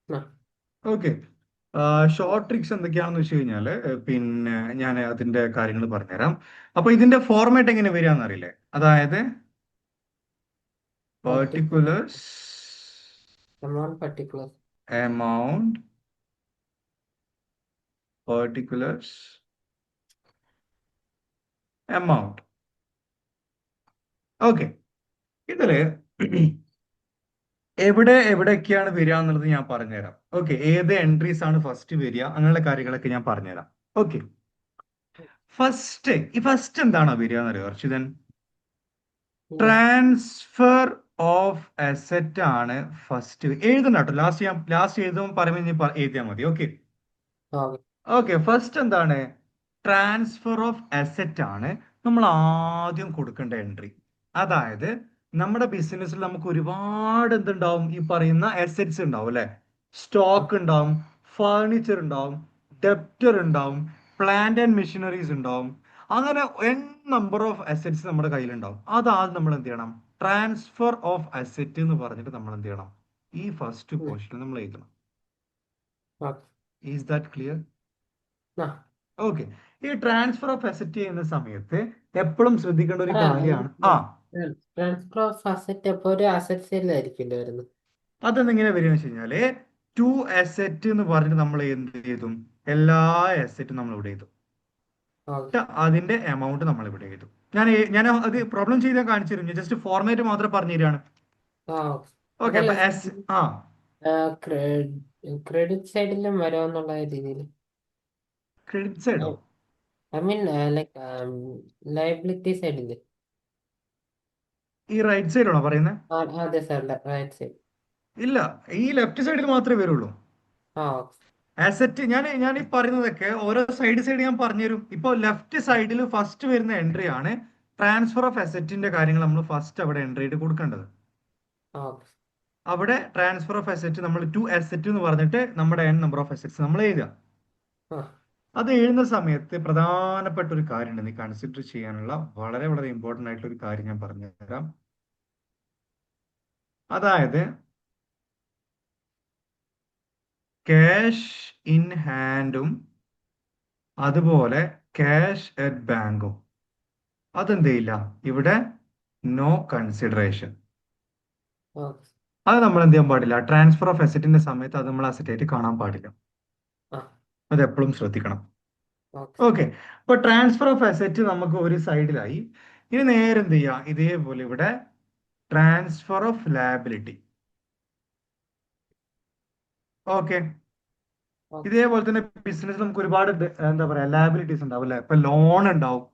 ആ okay. Short tricks എന്തൊക്കെയാണെന്ന് വെച്ച് കഴിഞ്ഞാൽ പിന്നെ ഞാൻ അതിന്റെ കാര്യങ്ങൾ പറഞ്ഞുതരാം. അപ്പൊ ഇതിന്റെ ഫോർമാറ്റ് എങ്ങനെ വരികയെന്ന് അറിയില്ലേ? അതായത് particular particulars amount particular. Amount particulars amount. Okay. ഇതില് എവിടെയൊക്കെയാണ് വരിക എന്നുള്ളത് ഞാൻ പറഞ്ഞുതരാം. ഓക്കെ, ഏത് എൻട്രീസ് ആണ് ഫസ്റ്റ് വരിക, അങ്ങനെയുള്ള കാര്യങ്ങളൊക്കെ ഞാൻ പറഞ്ഞുതരാം. ഓക്കെ. ഫസ്റ്റ് എന്താണ് വരിക എന്നറിയോ അർച്ചിതൻ? ഇല്ല. ട്രാൻസ്ഫർ ഓഫ് അസറ്റ് ആണ് ഫസ്റ്റ്. എഴുതണ്ട കേട്ടോ, ലാസ്റ്റ് എഴുതുമ്പോൾ പറയുമ്പോൾ ഇനി എഴുതിയാൽ മതി. ഓക്കെ. ഓക്കെ. ഓക്കെ, ഫസ്റ്റ് എന്താണ്? ട്രാൻസ്ഫർ ഓഫ് അസറ്റ് ആണ് നമ്മൾ ആദ്യം കൊടുക്കേണ്ട എൻട്രി. അതായത് നമ്മുടെ ബിസിനസ്സിൽ നമുക്ക് ഒരുപാട് എന്തുണ്ടാവും, ഈ പറയുന്ന അസറ്റ്സ് ഉണ്ടാവും അല്ലെ? ആ സ്റ്റോക്ക് ഉണ്ടാവും, ഫർണിച്ചർ ഉണ്ടാവും, ഡെപ്റ്റർ ഉണ്ടാവും, പ്ലാന്റ് ആൻഡ് മെഷീനറീസ് ഉണ്ടാവും. അങ്ങനെ എൻ നമ്പർ ഓഫ് അസറ്റ്സ് നമ്മുടെ കയ്യിലുണ്ടാവും. അതാദ്യം നമ്മൾ എന്ത് ചെയ്യണം? ട്രാൻസ്ഫർ ഓഫ് അസറ്റ് എന്ന് പറഞ്ഞിട്ട് നമ്മൾ എന്ത് ചെയ്യണം? ഈ ഫസ്റ്റ് ഉം. പോർഷൻ നമ്മൾ എഴുതണം. ഓക്കെ. Is that clear? ആ ഓക്കെ. ഈ ട്രാൻസ്ഫർ ഓഫ് അസറ്റ് ചെയ്യുന്ന സമയത്ത് എപ്പോഴും ശ്രദ്ധിക്കേണ്ട ഒരു കാര്യമാണ്. ട്രാൻസ്ഫർ ഓഫ് അസറ്റ് അപ്പൊ ഒരു അസറ്റ് സെയിലായിരിക്കില്ല വരുന്നത്. അതെങ്ങനെ വരിക വെച്ച് കഴിഞ്ഞാല് ടു അസറ്റ് എന്ന് പറഞ്ഞിട്ട് നമ്മൾ എന്ത് ചെയ്തു? എല്ലാ അസറ്റും നമ്മൾ ഇവിടെ ചെയ്തു. ഓക്കെ. അതിന്റെ എമൗണ്ട് നമ്മൾ ഇവിടെ ചെയ്തു. ഞാൻ അത് പ്രോബ്ലം ചെയ്താൽ കാണിച്ചു തരും. ഞാൻ ജസ്റ്റ് ഫോർമാറ്റ് മാത്രം പറഞ്ഞു തരികയാണ്. ആ ഓക്കെ. അതല്ല അപ്പൊ ക്രെഡിറ്റ് സൈഡിലും വരുമെന്നുള്ള രീതിയിൽ. ക്രെഡിറ്റ് സൈഡോ? ഐ മീൻ ലൈക്ക് ലയബിലിറ്റി സൈഡില്. ഈ റൈറ്റ് സൈഡാണോ പറയുന്നത്? അതെ സാർ, റൈറ്റ് സൈഡ്. ഇല്ല, ഈ ലെഫ്റ്റ് സൈഡിൽ മാത്രമേ വരുള്ളൂ. ആ ഓക്കെ. അസറ്റ് ഞാൻ ഈ പറയുന്നതൊക്കെ ഓരോ സൈഡ് ഞാൻ പറഞ്ഞുതരും. ഇപ്പോൾ ലെഫ്റ്റ് സൈഡിൽ ഫസ്റ്റ് വരുന്ന എൻട്രി ആണ് ട്രാൻസ്ഫർ ഓഫ് അസറ്റിന്റെ കാര്യങ്ങൾ നമ്മൾ ഫസ്റ്റ് അവിടെ എൻട്രി ആയിട്ട് കൊടുക്കേണ്ടത്. ഓക്കെ. അവിടെ ട്രാൻസ്ഫർ ഓഫ് അസറ്റ് നമ്മൾ ടു അസറ്റ് എന്ന് പറഞ്ഞിട്ട് നമ്മുടെ എൻ നമ്പർ ഓഫ് അസറ്റ്സ് നമ്മൾ എഴുതുക. ആ അത് എഴുതുന്ന സമയത്ത് പ്രധാനപ്പെട്ട ഒരു കാര്യമുണ്ട് നീ കൺസിഡർ ചെയ്യാനുള്ള, വളരെ വളരെ ഇമ്പോർട്ടന്റ് ആയിട്ടുള്ള ഒരു കാര്യം ഞാൻ പറഞ്ഞു തരാം. അതായത് ക്യാഷ് ഇൻ ഹാൻഡും അതുപോലെ ക്യാഷ് അറ്റ് ബാങ്കും അതെന്ത് ചെയ്യില്ല ഇവിടെ, നോ കൺസിഡറേഷൻ. ഓക്കെ. അത് നമ്മൾ എന്ത് ചെയ്യാൻ പാടില്ല? ട്രാൻസ്ഫർ ഓഫ് അസറ്റിന്റെ സമയത്ത് അത് നമ്മൾ അസറ്റ് ആയിട്ട് കാണാൻ പാടില്ല. ആ അത് എപ്പോഴും ശ്രദ്ധിക്കണം. Okay sir. ഓക്കെ. അപ്പൊ ട്രാൻസ്ഫർ ഓഫ് അസറ്റ് നമുക്ക് ഒരു സൈഡിലായി. ഇനി നേരെ എന്ത് ചെയ്യാം? ഇതേപോലെ ഇവിടെ transfer of liability. Okay. Okay. ഇതേപോലെ തന്നെ ബിസിനസ് നമുക്ക് ഒരുപാട് എന്താ പറയാ ലാബിലിറ്റീസ് ഉണ്ടാവും അല്ലെ? ഇപ്പൊ ലോൺ ഉണ്ടാവും.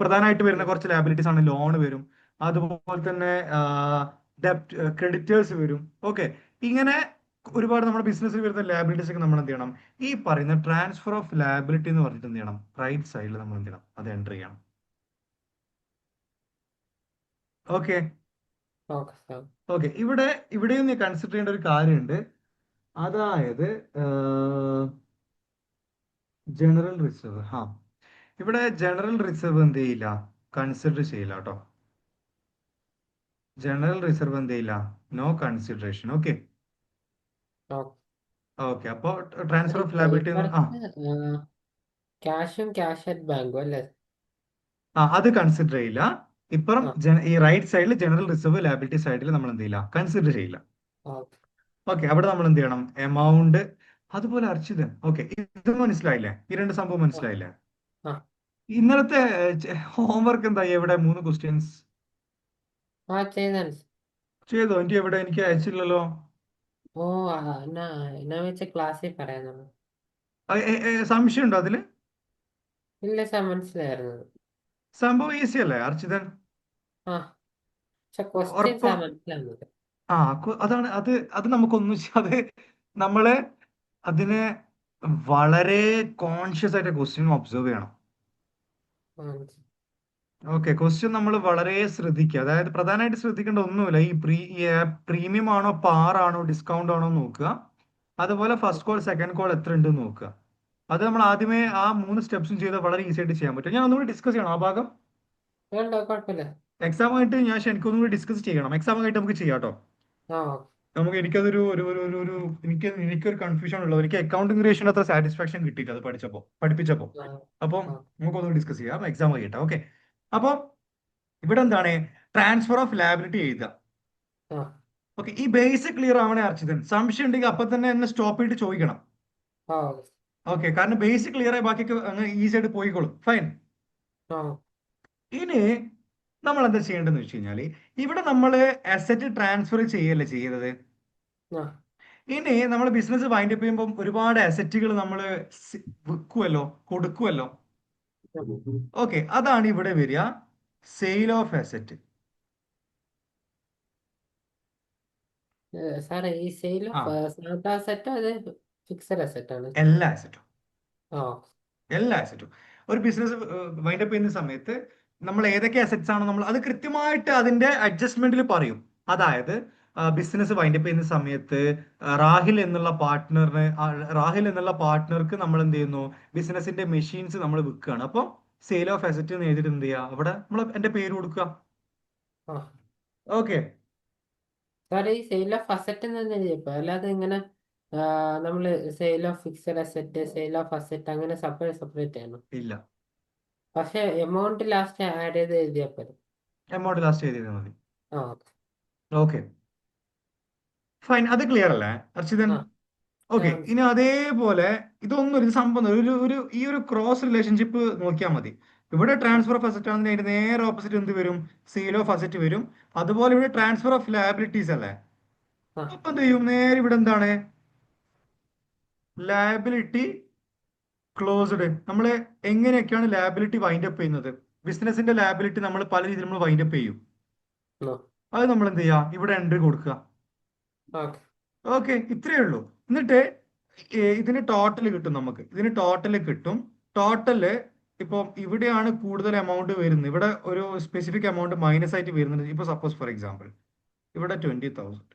പ്രധാനമായിട്ട് വരുന്ന ഉം. കുറച്ച് ലാബിലിറ്റീസ് ആണ്. ലോൺ വരും, അതുപോലെ തന്നെ ഡെപ്റ്റ് ക്രെഡിറ്റേഴ്സ് വരും. ഓക്കെ. ഇങ്ങനെ ഒരുപാട് നമ്മുടെ ബിസിനസ്സിൽ വരുന്ന ലാബിലിറ്റീസ് ഒക്കെ നമ്മൾ എന്ത് ചെയ്യണം? ഈ പറയുന്ന ട്രാൻസ്ഫർ ഓഫ് ലാബിലിറ്റി എന്ന് പറഞ്ഞിട്ട് എന്ത് ചെയ്യണം? റൈറ്റ് സൈഡിൽ നമ്മൾ എന്ത് ചെയ്യണം? അത് എൻ്റർ ചെയ്യണം. ഓക്കെ. Okay sir. ഓക്കെ. ഇവിടെയും നീ കൺസിഡർ ചെയ്യേണ്ട ഒരു കാര്യമുണ്ട്. അതായത് ജനറൽ റിസർവ്. ഇവിടെ ജനറൽ റിസർവ് എന്ത് ചെയ്യില്ല? കൺസിഡർ ചെയ്യില്ല കേട്ടോ. ജനറൽ റിസർവ് എന്ത് ചെയ്യില്ല? No consideration. Okay. Okay. Okay. അപ്പോൾ ട്രാൻസ്ഫർ ഓഫ് അല്ല ലാബിലിറ്റി ഇപ്പുറത്ത് ക്യാഷും ക്യാഷ് അറ്റ് ബാങ്കും അല്ലേ? അത് കൺസിഡർ ചെയ്യില്ല. ഇപ്പുറം ആ ഈ റൈറ്റ് സൈഡിൽ ജനറൽ റിസർവ് ലാബിലിറ്റി സൈഡിൽ നമ്മൾ എന്ത് ചെയ്യില്ല? കൺസിഡർ ചെയ്യില്ല. ഓക്കെ. ഓക്കെ. അവിടെ നമ്മൾ എന്ത് ചെയ്യണം? എമൗണ്ട് അതുപോലെ അർച്ചിതൻ. ഓക്കെ. ഇത് മനസ്സിലായില്ലേ? ഈ രണ്ട് സംഭവം ആ മനസ്സിലായില്ലേ? ആ ഇന്നലത്തെ ഹോംവർക്ക് എന്തായി? എവിടെ 3 ക്വസ്റ്റ്യൻസ് ചെയ്താണ്. ചെയ്തോ? എനിക്ക് അയച്ചില്ലല്ലോ. ഓ എന്നാ വെച്ച ക്ലാസ്സിൽ പറയാന്നുള്ളു. സംശയം ഉണ്ടോ അതില്? ഇല്ല സാർ, മനസ്സിലായിരുന്നത്. സംഭവം ഈസി അല്ലേ അർച്ചിതൻ? ആ പക്ഷെ ക്വസ്റ്റ്യൻസ് ഉറപ്പം. മനസ്സിലാവുന്നത്. അതാണ് അത് നമുക്കൊന്നും അത് നമ്മള് അതിനെ വളരെ കോൺഷ്യസ് ആയിട്ട് ക്വസ്റ്റ്യൻ ഒബ്സർവ് ചെയ്യണം. ആ, ഓക്കെ. ക്വസ്റ്റ്യൻ നമ്മൾ വളരെ ശ്രദ്ധിക്കുക. അതായത് പ്രധാനമായിട്ട് ശ്രദ്ധിക്കേണ്ട ഒന്നുമില്ല. ഈ പ്രീമിയം ആണോ, പാർ ആണോ, ഡിസ്കൗണ്ട് ആണോ എന്ന് നോക്കുക. അതുപോലെ ഫസ്റ്റ് കോൾ സെക്കൻഡ് കോൾ എത്ര ഉണ്ട് നോക്കുക. അത് നമ്മൾ ആദ്യമേ ആ 3 സ്റ്റെപ്സും ചെയ്താൽ വളരെ ഈസി ആയിട്ട് ചെയ്യാൻ പറ്റും. ഞാൻ ഒന്നുകൂടി ഡിസ്കസ് ചെയ്യണം ആ ഭാഗം. വേണ്ട കുഴപ്പമില്ല. എക്സാം ആയിട്ട് എനിക്കൊന്നുകൂടി ഡിസ്കസ് ചെയ്യണം. എക്സാം ആയിട്ട് നമുക്ക് ചെയ്യാം കേട്ടോ. ആ എനിക്കതൊരു ഒരു ഒരു ഒരു ഒരു എനിക്കൊരു കൺഫ്യൂഷൻ ഉള്ളത്. എനിക്ക് അക്കൗണ്ടിംഗ് റേഷ്യോന് അത്ര സാറ്റിസ്ഫാക്ഷൻ കിട്ടിയില്ല അത് പഠിപ്പിച്ചപ്പോൾ. ആ അപ്പം ആ നമുക്കൊന്ന് ഡിസ്കസ് ചെയ്യാം, എക്സാം കഴിയട്ടെ. ഓക്കെ. അപ്പോൾ ഇവിടെ എന്താണ് ട്രാൻസ്ഫർ ഓഫ് ലാബിലിറ്റി എഴുതുക. ആ ഓക്കെ. ഈ ബേസ് ക്ലിയർ ആവണേ അർച്ചിതൻ. സംശയം ഉണ്ടെങ്കിൽ അപ്പൊ തന്നെ എന്നെ സ്റ്റോപ്പ് ചെയ്തിട്ട് ചോദിക്കണം. ആ ഓക്കെ, കാരണം ബേസ് ക്ലിയർ ആയി ബാക്കിയൊക്കെ അങ്ങ് ഈസി ആയിട്ട് പോയിക്കോളും. ഫൈൻ. ആ ഇനി നമ്മൾ എന്താ ചെയ്യേണ്ടതെന്ന് വെച്ച് കഴിഞ്ഞാൽ ഇവിടെ നമ്മൾ അസറ്റ് ട്രാൻസ്ഫർ ചെയ്യല്ലേ ചെയ്യുന്നത്. ആ ഇനി നമ്മൾ ബിസിനസ് വൈൻഡപ്പ് ചെയ്യുമ്പോൾ ഒരുപാട് അസറ്റുകൾ നമ്മൾ വിൽക്കുമല്ലോ, കൊടുക്കുമല്ലോ. ഓക്കെ, അതാണ് ഇവിടെ വരിക സെയിൽ ഓഫ് അസറ്റ്. സാറേ ഈ സെയിൽ ആ, ഓഫ് സാധാ അസറ്റ് അത് ഫിക്സഡ് അസറ്റ് ആണ്. എല്ലാ അസറ്റും ആ എല്ലാ അസറ്റും ഒരു ബിസിനസ് വൈൻഡപ്പ് ചെയ്യുന്ന സമയത്ത് നമ്മൾ ഏതൊക്കെ അസറ്റ്സ് ആണോ നമ്മൾ അത് കൃത്യമായിട്ട് അതിന്റെ അഡ്ജസ്റ്റ്മെന്റിൽ പറയും. അതായത് ബിസിനസ് വൈൻഡപ്പ് ചെയ്യുന്ന സമയത്ത് റാഹിൽ എന്നുള്ള പാർട്ട്ണർക്ക് നമ്മൾ എന്ത് ചെയ്യുന്നു, ബിസിനസിന്റെ മെഷീൻസ് നമ്മൾ വിൽക്കുകയാണ്. അപ്പോൾ സെയിൽ ഓഫ് അസറ്റ് എന്ന് എഴുതിയിട്ട് എന്ത് ചെയ്യുക, അവിടെ നമ്മൾ എന്റെ പേര് കൊടുക്കുക. ആ ഓക്കെ. സാറേ ഈ സെയിൽ ഓഫ് അസറ്റ് എന്ന് തന്നെ ചെയ്യപ്പോ, അല്ലാതെ ഇങ്ങനെ നമ്മള് sale of fixed asset, sale of asset അങ്ങനെ സെപ്പറേറ്റ് സെപ്പറേറ്റ് ചെയ്യണം. ഇല്ല, പക്ഷെ എമൗണ്ട് ലാസ്റ്റ് ആഡ് ചെയ്ത് എഴുതിയാൽ പോരെ. എമൗണ്ട് ലാസ്റ്റ് എഴുതിയാൽ മതി. ആ ഓക്കെ, ഫൈൻ. അത് ക്ലിയർ അല്ലേ അർച്ചിതൻ? ആ ഓക്കെ. ഇനി മനസ്സിലായി. അതേപോലെ ഇത് സംഭവം ഈ ഒരു ക്രോസ് റിലേഷൻഷിപ്പ് നോക്കിയാൽ മതി. ഇവിടെ ആ ട്രാൻസ്ഫർ ഓഫ് അസറ്റ് ആണെങ്കിൽ അതിന്റെ നേരെ ഓപ്പോസിറ്റ് എന്ത് വരും, സെയിൽ ഓഫ് അസറ്റ് വരും. അതുപോലെ ഇവിടെ ട്രാൻസ്ഫർ ഓഫ് ലയബിലിറ്റീസ് അല്ലേ. ആ അപ്പൊ എന്ത് ചെയ്യും, നേരെ ഇവിടെ എന്താണ് ലയബിലിറ്റി ക്ലോസ്ഡ്. നമ്മൾ എങ്ങനെയൊക്കെയാണ് ലയബിലിറ്റി വൈൻഡപ്പ് ചെയ്യുന്നത്, ബിസിനസിന്റെ ലയബിലിറ്റി നമ്മൾ പല രീതിയിൽ നമ്മൾ വൈൻഡപ്പ് ചെയ്യും. ആ അത് നമ്മൾ എന്ത് ചെയ്യുക, ഇവിടെ എൻട്രി കൊടുക്കുക. ഓക്കെ ഓക്കെ, ഇത്രയേ ഉള്ളൂ. എന്നിട്ട് ഇതിന് ടോട്ടൽ കിട്ടും, നമുക്ക് ഇതിന് ടോട്ടൽ കിട്ടും. ടോട്ടല് ഇപ്പം ഇവിടെയാണ് കൂടുതൽ എമൗണ്ട് വരുന്നത്. ഇവിടെ ഒരു സ്പെസിഫിക് എമൗണ്ട് മൈനസ് ആയിട്ട് വരുന്നുണ്ട്. ഇപ്പൊ സപ്പോസ് ഫോർ എക്സാമ്പിൾ ഇവിടെ 20,000,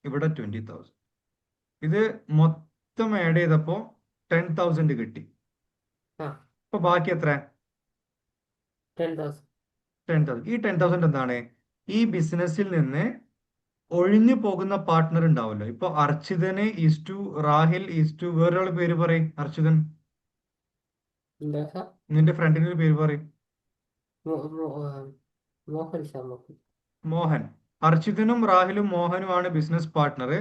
ഇവിടെ 20,000. ഇത് മൊത്തം ആഡ് ചെയ്തപ്പോ 10,000 കിട്ടി. ആ അപ്പൊ ബാക്കി എത്ര? 10,000. 10,000. ഈ 10,000 എന്താണ്, ഈ ബിസിനസ്സിൽ നിന്ന് ഒഴിഞ്ഞു പോകുന്ന പാർട്ട്ണർ ഉണ്ടാവല്ലോ. ഇപ്പൊ അർച്ചിതന് is to Rahil is to വേറൊരാൾ പേര് പറയും. അർച്ചിതൻ, എന്താ സാർ? നിന്റെ ഫ്രണ്ടിന്റെ ഒരു പേര് പറയും. മോഹൻ സാർ, മോഹൻ. മോഹൻ. അർച്ചിതനും റാഹിലും മോഹനുമാണ് ബിസിനസ് പാർട്ട്ണർ.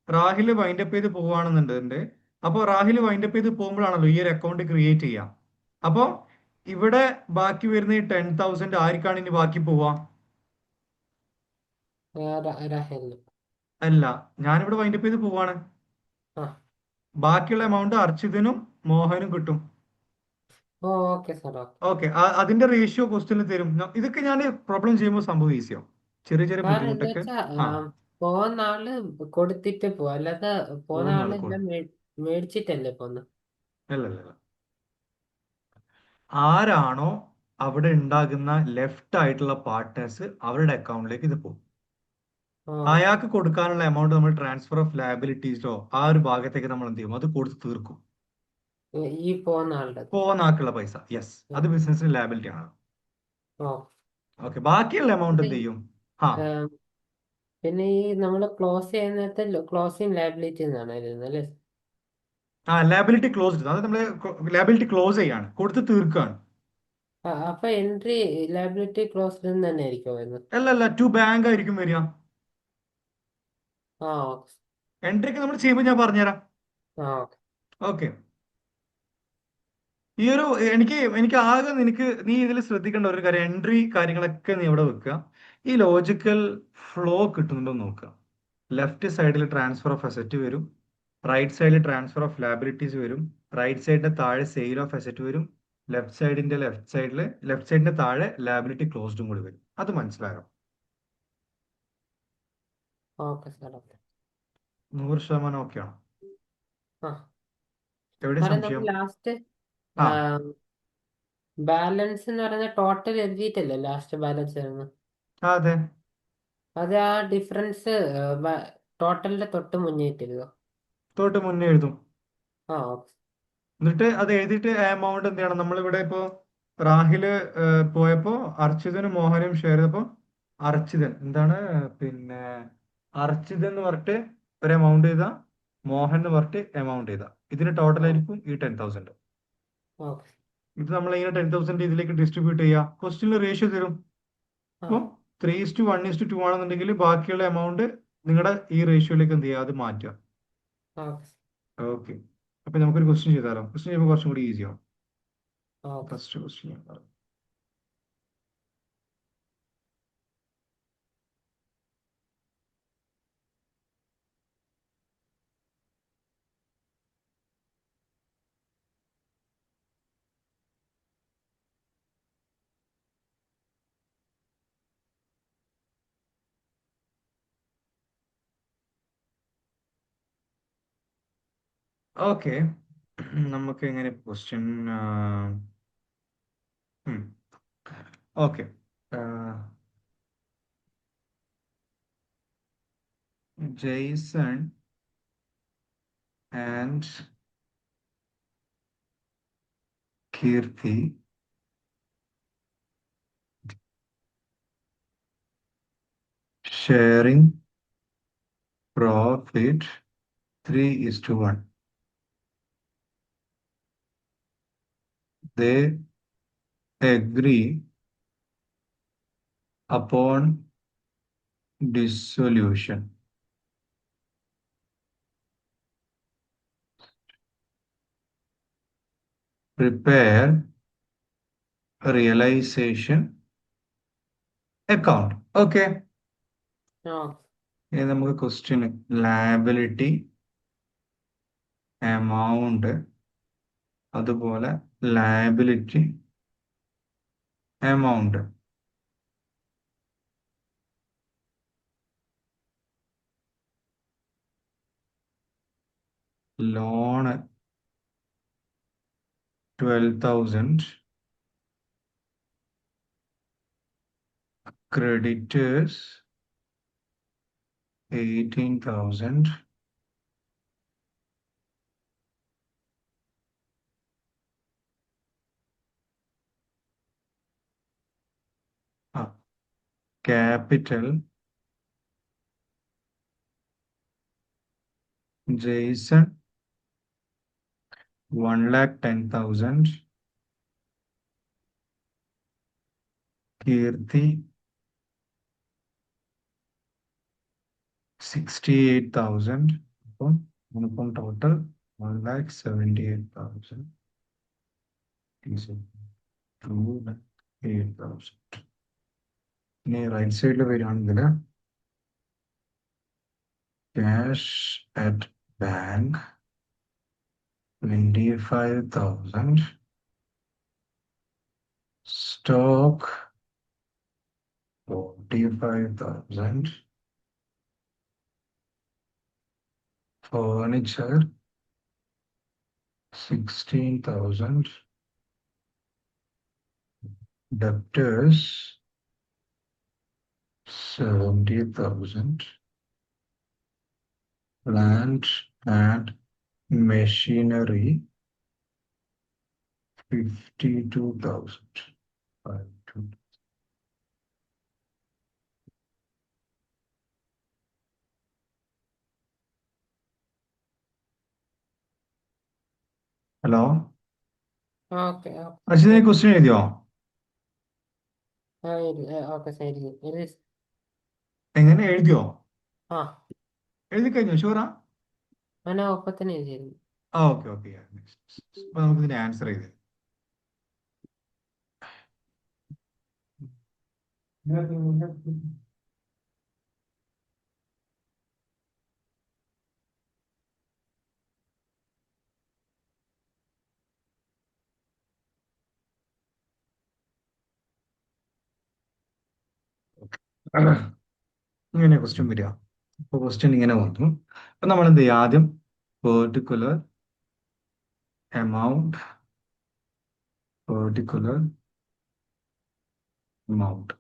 റാഹിൽ വൈൻഡപ്പ് ചെയ്ത് പോവുകയാണെന്നുണ്ട്. അപ്പോൾ റാഹിൽ വൈൻഡപ്പ് ചെയ്ത് പോകുമ്പോഴാണല്ലോ ഈ ഒരു അക്കൗണ്ട് ക്രിയേറ്റ് ചെയ്യാം. അപ്പോൾ ഇവിടെ ബാക്കി വരുന്ന ഈ 10,000 ആർക്കാണ് ഇനി ബാക്കി പോവാ? രാഹേലിന്. അല്ല, ഞാനിവിടെ വൈൻഡപ്പ് ചെയ്ത് പോവാണ്. ആ ബാക്കിയുള്ള എമൗണ്ട് അർച്ചിതനും മോഹനും കിട്ടും. Okay sir, okay. ഓക്കെ, അതിന്റെ റേഷ്യോ ക്വസ്റ്റ്യനിൽ തരും. ഇതൊക്കെ ഞാൻ പ്രോബ്ലം ചെയ്യുമ്പോൾ സംഭവം ഈസിയാവും. ചെറിയ ചെറിയ സാർ എന്താ ബുദ്ധിമുട്ടൊക്കെ. വെച്ചാ ആ, പോകുന്ന ആള് കൊടുത്തിട്ട് പോവാ, അല്ലാതെ പോകുന്ന പോകുന്ന ആള് ആൾക്ക് എല്ലാം മേടിച്ചിട്ടല്ലേ പോന്ന്. അല്ലല്ല, ആരാണോ അവിടെ ഉണ്ടാകുന്ന ലെഫ്റ്റ് ആയിട്ടുള്ള പാർട്ട്നേഴ്സ് അവരുടെ അക്കൗണ്ടിലേക്ക് ഇത് പോകും. ഓ അയാൾക്ക് കൊടുക്കാനുള്ള എമൗണ്ട് നമ്മൾ ട്രാൻസ്ഫർ ഓഫ് ലയബിലിറ്റീസോ ആ ഒരു ഭാഗത്തേക്ക് നമ്മൾ എന്ത് ചെയ്യും, അത് കൊടുത്ത് തീർക്കും. ഈ പോകുന്ന ആളുടെ. പോകുന്ന ആൾക്കുള്ള പൈസ, യെസ്, അത് ബിസിനസിന് ലയബിലിറ്റി ആണ്. ഓ ഓക്കെ, ബാക്കിയുള്ള എമൗണ്ട് എന്ത് ചെയ്യും? ആ, ഏം, പിന്നെ ഈ നമ്മൾ ക്ലോസ് ചെയ്യുന്നിടത്ത് ക്ലോസിങ് ലയബിലിറ്റി എന്നാണ് എഴുതുന്നത് അല്ലേ? Liability closed. അത് നമ്മൾ ലയബിലിറ്റി ക്ലോസ് ചെയ്യാണ്, കൊടുത്ത് തീർക്കുകയാണ്. അപ്പൊ എൻട്രി ലയബിലിറ്റി ക്ലോസ്ഡ് എന്ന് തന്നെ ആയിരിക്കും വരുന്നത്. അല്ലല്ല, ടു ബാങ്ക് ആയിരിക്കും വരിക. ആ ഓക്കെ. എൻട്രി ഒക്കെ നമ്മൾ ചെയ്യുമ്പോൾ ഞാൻ പറഞ്ഞുതരാം. ആ ഓക്കെ. ഓക്കെ. ഈ ഒരു എനിക്ക് ആകെ നീ ഇതിൽ ശ്രദ്ധിക്കേണ്ട ഒരു കാര്യം, എൻട്രി കാര്യങ്ങളൊക്കെ നീ ഇവിടെ വെക്കുക. ഈ ലോജിക്കൽ ഫ്ലോ കിട്ടുന്നുണ്ടോ എന്ന് നോക്കുക. ലെഫ്റ്റ് സൈഡിൽ ട്രാൻസ്ഫർ ഓഫ് അസറ്റ് വരും, റൈറ്റ് സൈഡിൽ ട്രാൻസ്ഫർ ഓഫ് ലാബിലിറ്റീസ് വരും, റൈറ്റ് സൈഡിന്റെ താഴെ സെയിൽ ഓഫ് അസറ്റ് വരും, ലെഫ്റ്റ് സൈഡിന്റെ താഴെ ലാബിലിറ്റി ക്ലോസ്ഡും കൂടി വരും. അത് മനസ്സിലായോ? Okay sir, okay. 100% ഓക്കെയാണോ? ആ എവിടെ സാറേ നമ്മൾ സംശയം? ലാസ്റ്റ് ആ, ബാലൻസ് എന്ന് പറയുന്ന ടോട്ടൽ എഴുതിയിട്ടല്ലേ ലാസ്റ്റ് ബാലൻസ് വരുന്നത്? അതെ. അത് ആ ഡിഫറൻസ് ടോട്ടലിന്റെ തൊട്ട് മുന്നേറ്റിരുന്നോ? തൊട്ട് മുന്നേ എഴുതും. ആ ഓക്കെ. എന്നിട്ട് അത് എഴുതിയിട്ട് എമൗണ്ട് എന്ത് ചെയ്യണം, നമ്മളിവിടെ ഇപ്പോ റാഹില് പോയപ്പോ അർച്ചിതനും മോഹനും ഷെയർ ചെയ്തപ്പോ അർച്ചിതൻ എന്താണ് പിന്നെ അർച്ചിത് എന്ന് പറഞ്ഞിട്ട് ഒരു എമൗണ്ട് ചെയ്താ, മോഹൻ എന്ന് പറഞ്ഞിട്ട് എമൗണ്ട് ചെയ്താ, ഇതിന് ടോട്ടൽ ആ ആയിരിക്കും ഈ 10,000. ഓക്കെ. ഇത് നമ്മൾ ഇങ്ങനെ 10,000 ഇതിലേക്ക് ഡിസ്ട്രിബ്യൂട്ട് ചെയ്യുക. ക്വസ്റ്റ്യനിൽ റേഷ്യോ തരും. ആ അപ്പം 3:1:2 ആണെന്നുണ്ടെങ്കിൽ ബാക്കിയുള്ള എമൗണ്ട് നിങ്ങളുടെ ഈ റേഷ്യോയിലേക്ക് എന്ത് ചെയ്യുക, അത് മാറ്റുക. ഓക്കെ. ഓക്കെ. അപ്പൊ നമുക്കൊരു ക്വസ്റ്റ്യൻ ചെയ്താലോ? ക്വസ്റ്റ്യൻ ചെയ്യുമ്പോൾ കുറച്ചും കൂടി ഈസി ആവും. ഓക്കെ. ഫസ്റ്റ് ക്വസ്റ്റ്യൻ ഞാൻ പറയാം. ഓക്കെ. നമുക്ക് എങ്ങനെ question? Okay. Jason and Keerthi sharing profit 3:1. They agree upon dissolution. Prepare realization account. Okay. Okay. ഇനി നമുക്ക് ക്വസ്റ്റ്യൻ ലയബിലിറ്റി, എമൗണ്ട്, അതുപോലെ liability, amount. Loan 12,000, creditors 18,000, capital Jason 1,10,000, Kirti 68,000. അപ്പം നമുക്കും ടോട്ടൽ 1,78,000 2,08,000. ഇനി റൈറ്റ് സൈഡിൽ വരികയാണെങ്കിൽ cash at bank 25,000, stock 45,000, furniture 16,000, debtors 70,000, plant and machinery 52,000. Hello, okay. അച്ഛൻ ശരി. ക്വസ്റ്റ്യൻ എഴുതിയോ? ഓക്കെ ശരി. എങ്ങനെ എഴുതിയോ? ആ എഴുതി കഴിഞ്ഞോ? ഷുവറാ? ഞാൻ ഒപ്പത്തിന് എഴുതിയിരുന്നു. Okay okay. അപ്പൊ നമുക്ക് ഇതിന്റെ ആൻസർ ചെയ്ത് ഇങ്ങനെ ക്വസ്റ്റ്യൻ വരിക. അപ്പൊ ക്വസ്റ്റ്യൻ ഇങ്ങനെ വന്നു. അപ്പൊ നമ്മൾ എന്ത് ചെയ്യും? ആദ്യം particular amount, particular amount.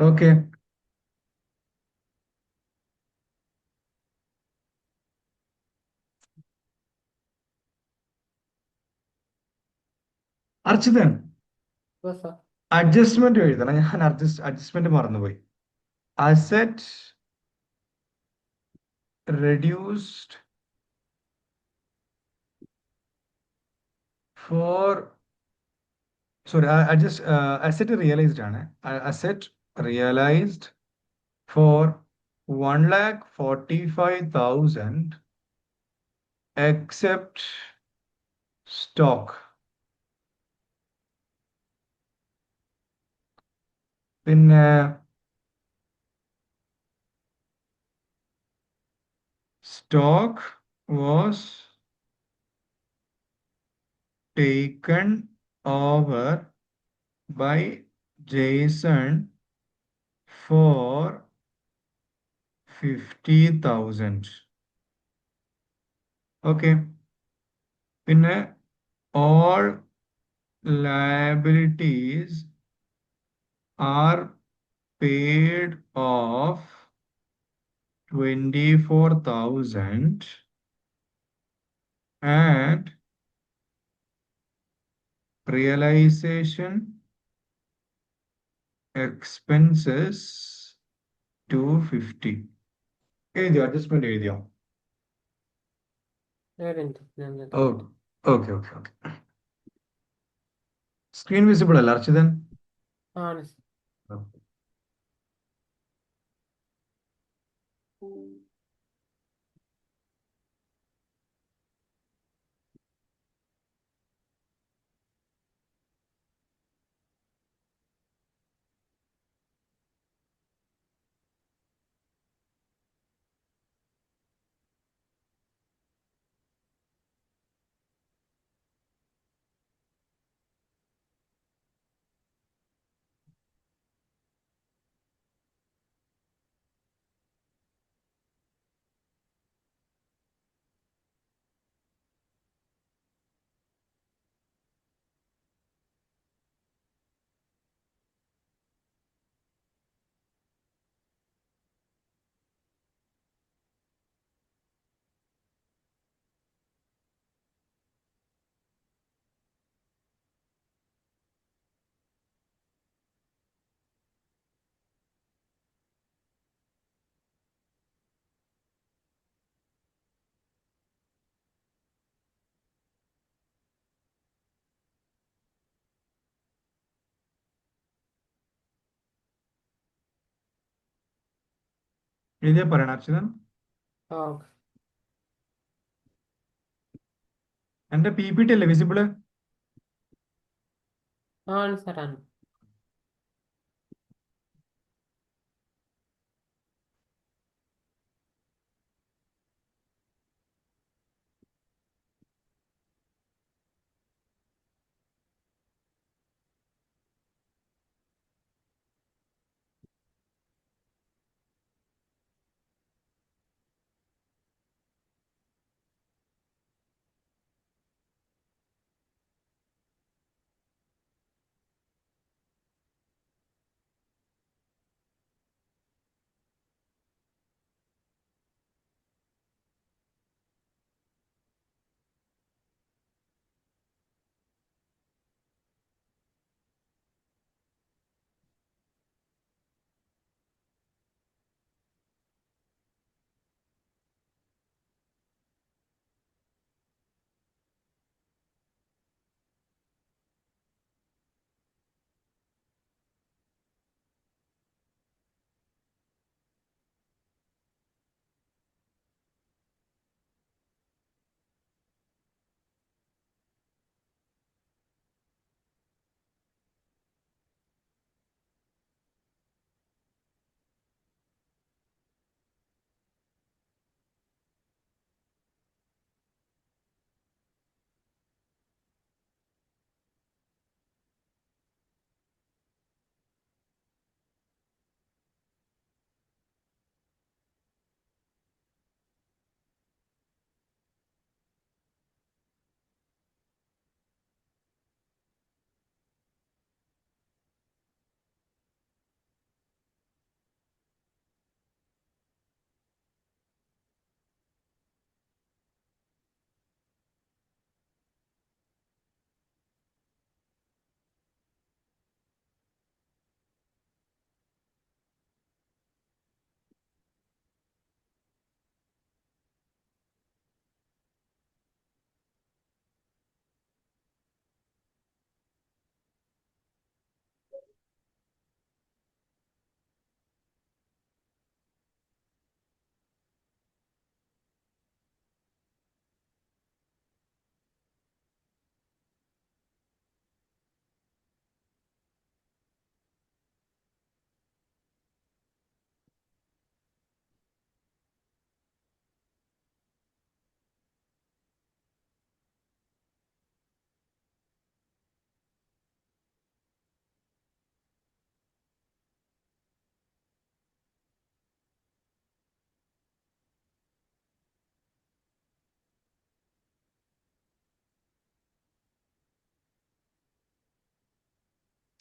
Okay. Archithan, ബസ്. അഡ്ജസ്റ്റ്മെന്റ് എഴുതണം. ഞാൻ അഡ്ജസ്റ്റ്മെന്റ് മറന്നുപോയി. Asset reduced for sorry adjust asset realised ആണ്. Asset realised for 1,45,000 except stock. പിന്നെ stock was taken over by Jason for 50,000. Okay. പിന്നെ all liabilities are paid off 24,000 and realization expenses 250. എഴുതിയോ? Adjustment എഴുതിയോ? ഞാൻ ഓ, നോക്കട്ടെ. Okay okay okay. Screen visible അല്ല അർച്ചിതൻ? ആണ്. എഴുതിയാ പറയണം അർച്ചിതൻ. ഓക്കെ. എന്റെ പി പി ടി അല്ലേ വിസിബിള്? ആണ് സാർ, ആണ്.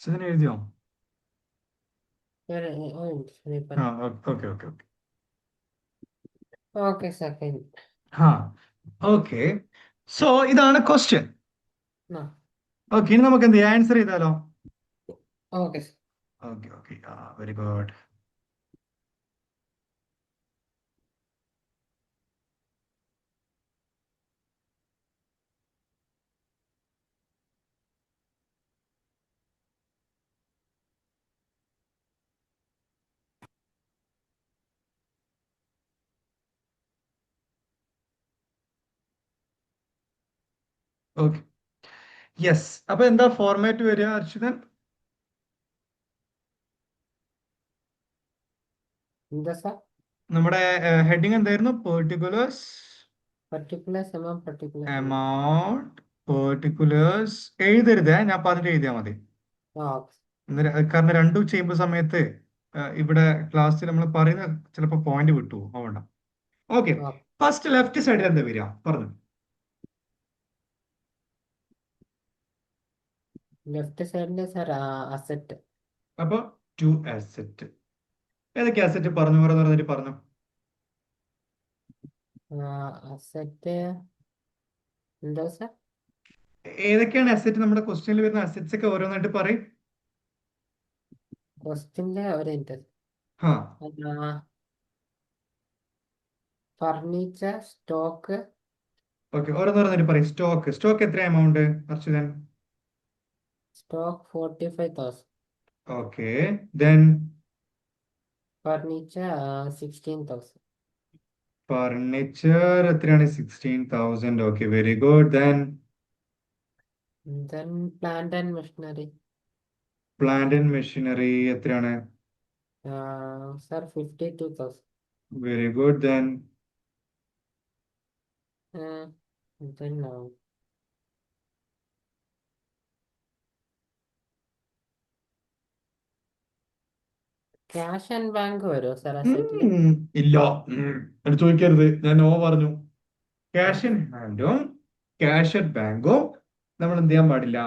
ഇതിന് എഴുതിയോ? ഒരു മിനിറ്റ് നീ ആ, പറ. Okay okay okay. Okay sir കഴിഞ്ഞു. ആ, ഓക്കെ. സോ ഇതാണ് ക്വസ്റ്റ്യൻ. ആ ഓക്കെ, ഇനി നമുക്ക് എന്ത് ചെയ്യാം, ആൻസർ ചെയ്താലോ? Okay sir. Okay okay, very good. Okay, yes. അപ്പൊ എന്താ ഫോർമാറ്റ് വരിക അർച്ചിതൻ? എന്താ സാർ? നമ്മുടെ ഹെഡിങ് എന്തായിരുന്നു? Particulars particulars amount particulars amount. Amount particulars എഴുതരുതേ, ഞാൻ പറഞ്ഞിട്ട് എഴുതിയാൽ മതി. ആ ഓക്കെ. കാരണം രണ്ടും ചെയ്യുമ്പോൾ സമയത്ത് ഇവിടെ ക്ലാസ്സിൽ നമ്മൾ പറയുന്ന ചിലപ്പോൾ പോയിന്റ് വിട്ടു അതുകൊണ്ടാ. Okay, okay. ഫസ്റ്റ് ലെഫ്റ്റ് സൈഡിൽ എന്താ വരിക പറഞ്ഞു? ലെഫ്റ്റ് സൈഡില് സാർ അസറ്റ്. അപ്പൊ ടു അസറ്റ്. ഏതൊക്കെ അസറ്റ് പറഞ്ഞു പറഞ്ഞിട്ട് പറഞ്ഞു? അസറ്റ് എന്താ സാർ? ഏതൊക്കെയാണ് അസറ്റ്? നമ്മുടെ ക്വസ്റ്റ്യനിൽ വരുന്ന അസറ്റ്സ് ഒക്കെ ഓരോന്നായിട്ട് പറയും. ക്വസ്റ്റിന്റെ ഒരു മിനിറ്റ്. ആ, ഫർണിച്ചർ, സ്റ്റോക്ക്. ഓക്കെ, ഓരോന്നോരോന്നായിട്ട് പറയും. സ്റ്റോക്ക്. സ്റ്റോക്ക് എത്ര amount Archithan? Stock 45,000. Okay, then furniture 16,000. Furniture എത്രയാണ്? 16,000. Okay, very good. Then Then plant and machinery. Plant and machinery എത്രയാണ്? Sir, 52,000. Very good. Then Uh, then cash and bank വരുമോ sir അസറ്റില്? ഇല്ല. അത് ചോദിക്കരുത്, ഞാൻ നോ പറഞ്ഞു. ആ. ക്യാഷ് ഇൻ ഹാൻഡും ക്യാഷ് അറ്റ് ബാങ്കും നമ്മൾ എന്ത് ചെയ്യാൻ പാടില്ല?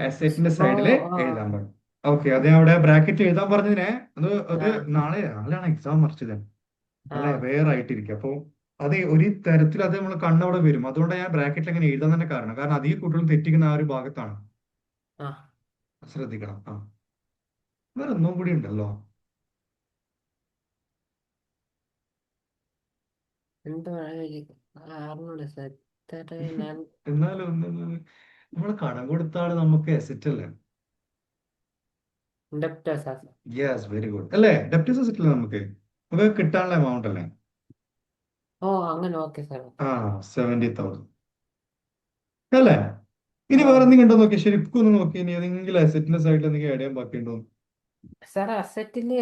അസറ്റിന്റെ ഓ സൈഡിൽ ആ എഴുതാൻ പാടില്ല. ഓക്കെ, അത് ഞാൻ അവിടെ ബ്രാക്കറ്റ് എഴുതാൻ പറഞ്ഞതിനെ. അത് ആ നാളെയാണ് എക്സാം മറിച്ചത്. ആ നല്ല അവെയർ ആയിട്ടിരിക്കും. അപ്പോൾ അത് ഒരു തരത്തിൽ അത് നമ്മൾ കണ്ണവിടെ വരും. അതുകൊണ്ട് ഞാൻ ബ്രാക്കറ്റിൽ അങ്ങനെ എഴുതാൻ തന്നെ കാരണം അധികം കുട്ടികൾ തെറ്റിക്കുന്ന ആ ഒരു ഭാഗത്താണ്. ആ. ശ്രദ്ധിക്കണം. ആ, വേറെ ഒന്നും കൂടി ഉണ്ടല്ലോ. എന്താ അറിഞ്ഞൂടെ സാർ. ഇത്ര ഞാൻ എന്നാലും നമ്മൾ കടം കൊടുത്ത ആള് നമുക്ക് അസറ്റ് അല്ലേ? Debtors sir. Yes, very good. അല്ലേ? ഡെപ്റ്റേഴ്സ് അസറ്റ് അല്ലേ നമുക്ക്? നമുക്ക് കിട്ടാനുള്ള എമൗണ്ട് അല്ലേ? ഓ അങ്ങനെ ഓക്കെ സാർ. ആ, 70,000 അല്ലേ? ഇനി ആ വേറെ എന്തെങ്കിലും ഉണ്ടോ നോക്കി, ശരിക്കും ഒന്ന് നോക്കി. ഇനി ഏതെങ്കിലും അസറ്റിന്റെ സൈഡിൽ എന്തെങ്കിലും ആഡ് ചെയ്യാൻ ബാക്കിയുണ്ടോ? സാർ അസറ്റില്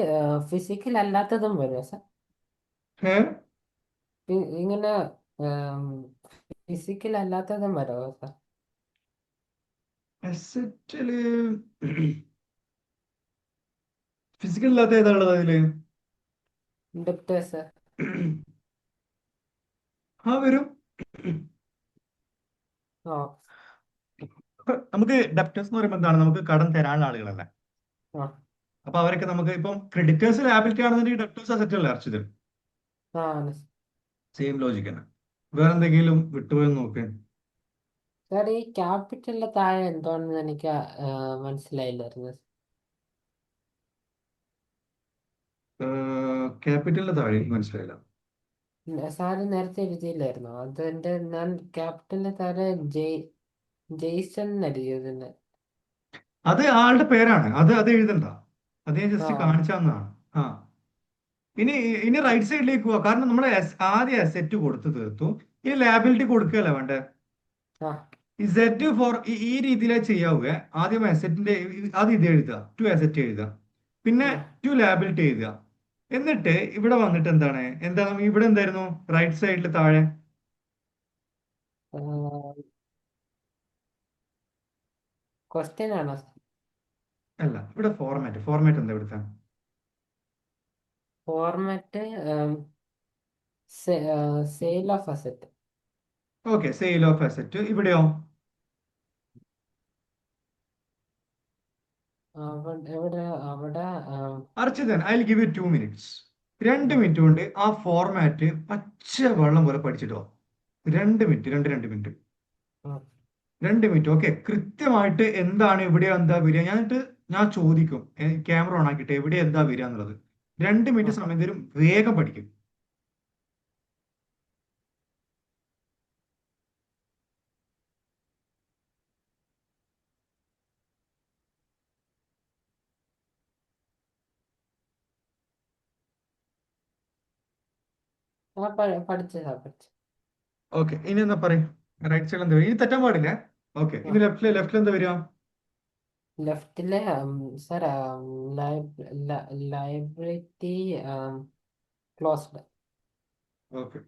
ഫിസിക്കൽ അല്ലാത്തതും വരുമോ സാർ? ഏ, ഇങ്ങനെ ഫിസിക്കൽ അല്ലാത്തതും വരുമോ സാർ? അസറ്റില് ഫിസിക്കൽ ഇല്ലാത്ത ഏതാണുള്ളത് അതില്? ഡെപ്റ്റേഴ്സ്. ആ, വരും. ഓ നമുക്ക് ഡെപ്റ്റേഴ്സ് എന്ന് പറയുമ്പോൾ എന്താണ്? നമുക്ക് കടം തരാനുള്ള ആളുകളല്ലേ? ആ അപ്പൊ അവരൊക്കെ നമുക്ക് ഇപ്പം ക്രെഡിറ്റേഴ്സ് ലാബിലിറ്റി ആണെന്നുണ്ടെങ്കിൽ ഡെപ്റ്റേഴ്സ് അസറ്റ് അല്ലേ അർച്ചിത്? ആ സെയിം ലോജിക് തന്നെ. വേറെ എന്തെങ്കിലും വിട്ടുപോയെന്ന് നോക്ക്. സാർ ഈ ക്യാപിറ്റലിന്റെ താഴെ എന്താണെന്ന് എനിക്ക് മനസ്സിലായില്ലായിരുന്നു. ക്യാപിറ്റലിന്റെ താഴെ എനിക്ക് മനസ്സിലായില്ല. സാറ് നേരത്തെ എഴുതിയില്ലായിരുന്നു അതിന്റെ ഞാൻ ക്യാപിറ്റലിന്റെ താഴെ ജെയ്സൺ എഴുതിയതിന്റെ. അത് ആളുടെ പേരാണ്. അത് എഴുതണ്ട. അത് ഞാൻ ആ ജസ്റ്റ് കാണിച്ചു തന്നതാണ്. ആ, ഇനി ഇനി റൈറ്റ് സൈഡിലേക്ക് പോവാ. കാരണം നമ്മൾ ആദ്യം അസറ്റ് കൊടുത്തു തീർത്തു. ഇനി ലാബിലിറ്റി കൊടുക്കുകയല്ല വേണ്ടേ? ആ ഈ സെറ്റ് ഫോർ ഈ രീതിയിലേ ചെയ്യാവുക. ആദ്യം അസറ്റിന്റെ ആദ്യം ഇത് എഴുതുക, ടു അസറ്റ് എഴുതുക. പിന്നെ ആ. ടു ലാബിലിറ്റി എഴുതുക. എന്നിട്ട് ഇവിടെ വന്നിട്ട് എന്താണ് ഇവിടെ എന്തായിരുന്നു റൈറ്റ് സൈഡിൽ താഴെ? ക്വസ്റ്റ്യൻ ആണോ? അല്ല, ഇവിടെ ഫോർമാറ്റ് എന്താ ഇവിടുത്തെ? Format sale of asset. Okay, sale of asset. ഇവിടെയോ? എവിടെ അവിടെ അർച്ചിതൻ ഐ ഗിവ് യു 2 minutes. രണ്ട് ആ, മിനിറ്റ് കൊണ്ട് ആ ഫോർമാറ്റ് പച്ച വെള്ളം പോലെ പഠിച്ചിട്ടോ. 2 മിനിറ്റ്, രണ്ട് മിനിറ്റ്. ആ, 2 മിനിറ്റ്, ഓക്കെ. കൃത്യമായിട്ട് എന്താണ് എവിടെ എന്താ വരിക, ഞാൻ ചോദിക്കും ക്യാമറ ഓൺ ആക്കിയിട്ട് എവിടെ എന്താ വരിക എന്നുള്ളത്. 2 മിനിറ്റ് ആ. സമയം തരും, വേഗം പഠിക്കും. പഠിച്ചതാ പഠിച്ച. ഓക്കെ, ഇനി എന്താ പറയും? റൈറ്റ് സൈഡിൽ എന്താ വരിക? ഇനി തെറ്റാൻ പാടില്ലേ? ഓക്കെ, ഇനി ലെഫ്റ്റിൽ എന്താ വരിക? ലെഫ്റ്റിലെ sir library closed. Okay,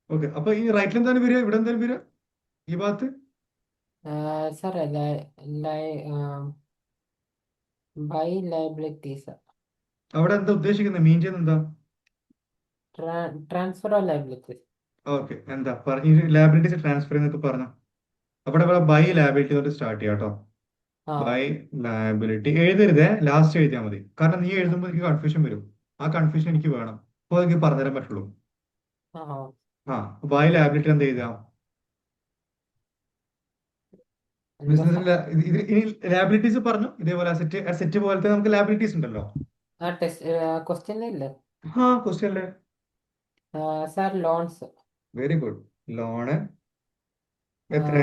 okay. അപ്പൊ ഈ റൈറ്റിൽ എന്താണ് വരിക? ഇവിടെ എന്താണ് വരിക? ഈ ഭാഗത്ത് സാർ ലൈ ബൈ ലൈബിലിറ്റീസ്. അവിടെ എന്താ ഉദ്ദേശിക്കുന്നത്? മീൻ ചെയ്യുന്നത് എന്താ? Transfer of liabilities. ഓക്കെ, എന്താ ഈ ലാബിലിറ്റീസ് ട്രാൻസ്ഫർ എന്നൊക്കെ പറഞ്ഞു. അവിടെ ഇവിടെ ബൈ ലാബിലിറ്റി തൊട്ട് സ്റ്റാർട്ട് ചെയ്യാം കേട്ടോ. ആ ബൈ ലയബിലിറ്റി എഴുതരുതേ, ലാസ്റ്റ് എഴുതിയാൽ മതി. കാരണം നീ എഴുതുമ്പോൾ എനിക്ക് കൺഫ്യൂഷൻ വരും. ആ കൺഫ്യൂഷൻ എനിക്ക് വേണം, അപ്പോൾ എനിക്ക് പറഞ്ഞുതരാൻ പറ്റുള്ളൂ. ആ ആ, ബൈ ലയബിലിറ്റി എന്താ എഴുതാം? എന്താ സാർ? ബിസിനസ് ഇനി ലാബിലിറ്റീസ് പറഞ്ഞു. ഇതേപോലെ അസെറ്റ്, അസെറ്റ് പോലത്തെ നമുക്ക് ലാബിലിറ്റീസ് ഉണ്ടല്ലോ. ആ ടെസ്റ്റ് ക്വസ്റ്റ്യനില്ലേ? ആ, question. Sir loans very good. Loan എത്ര?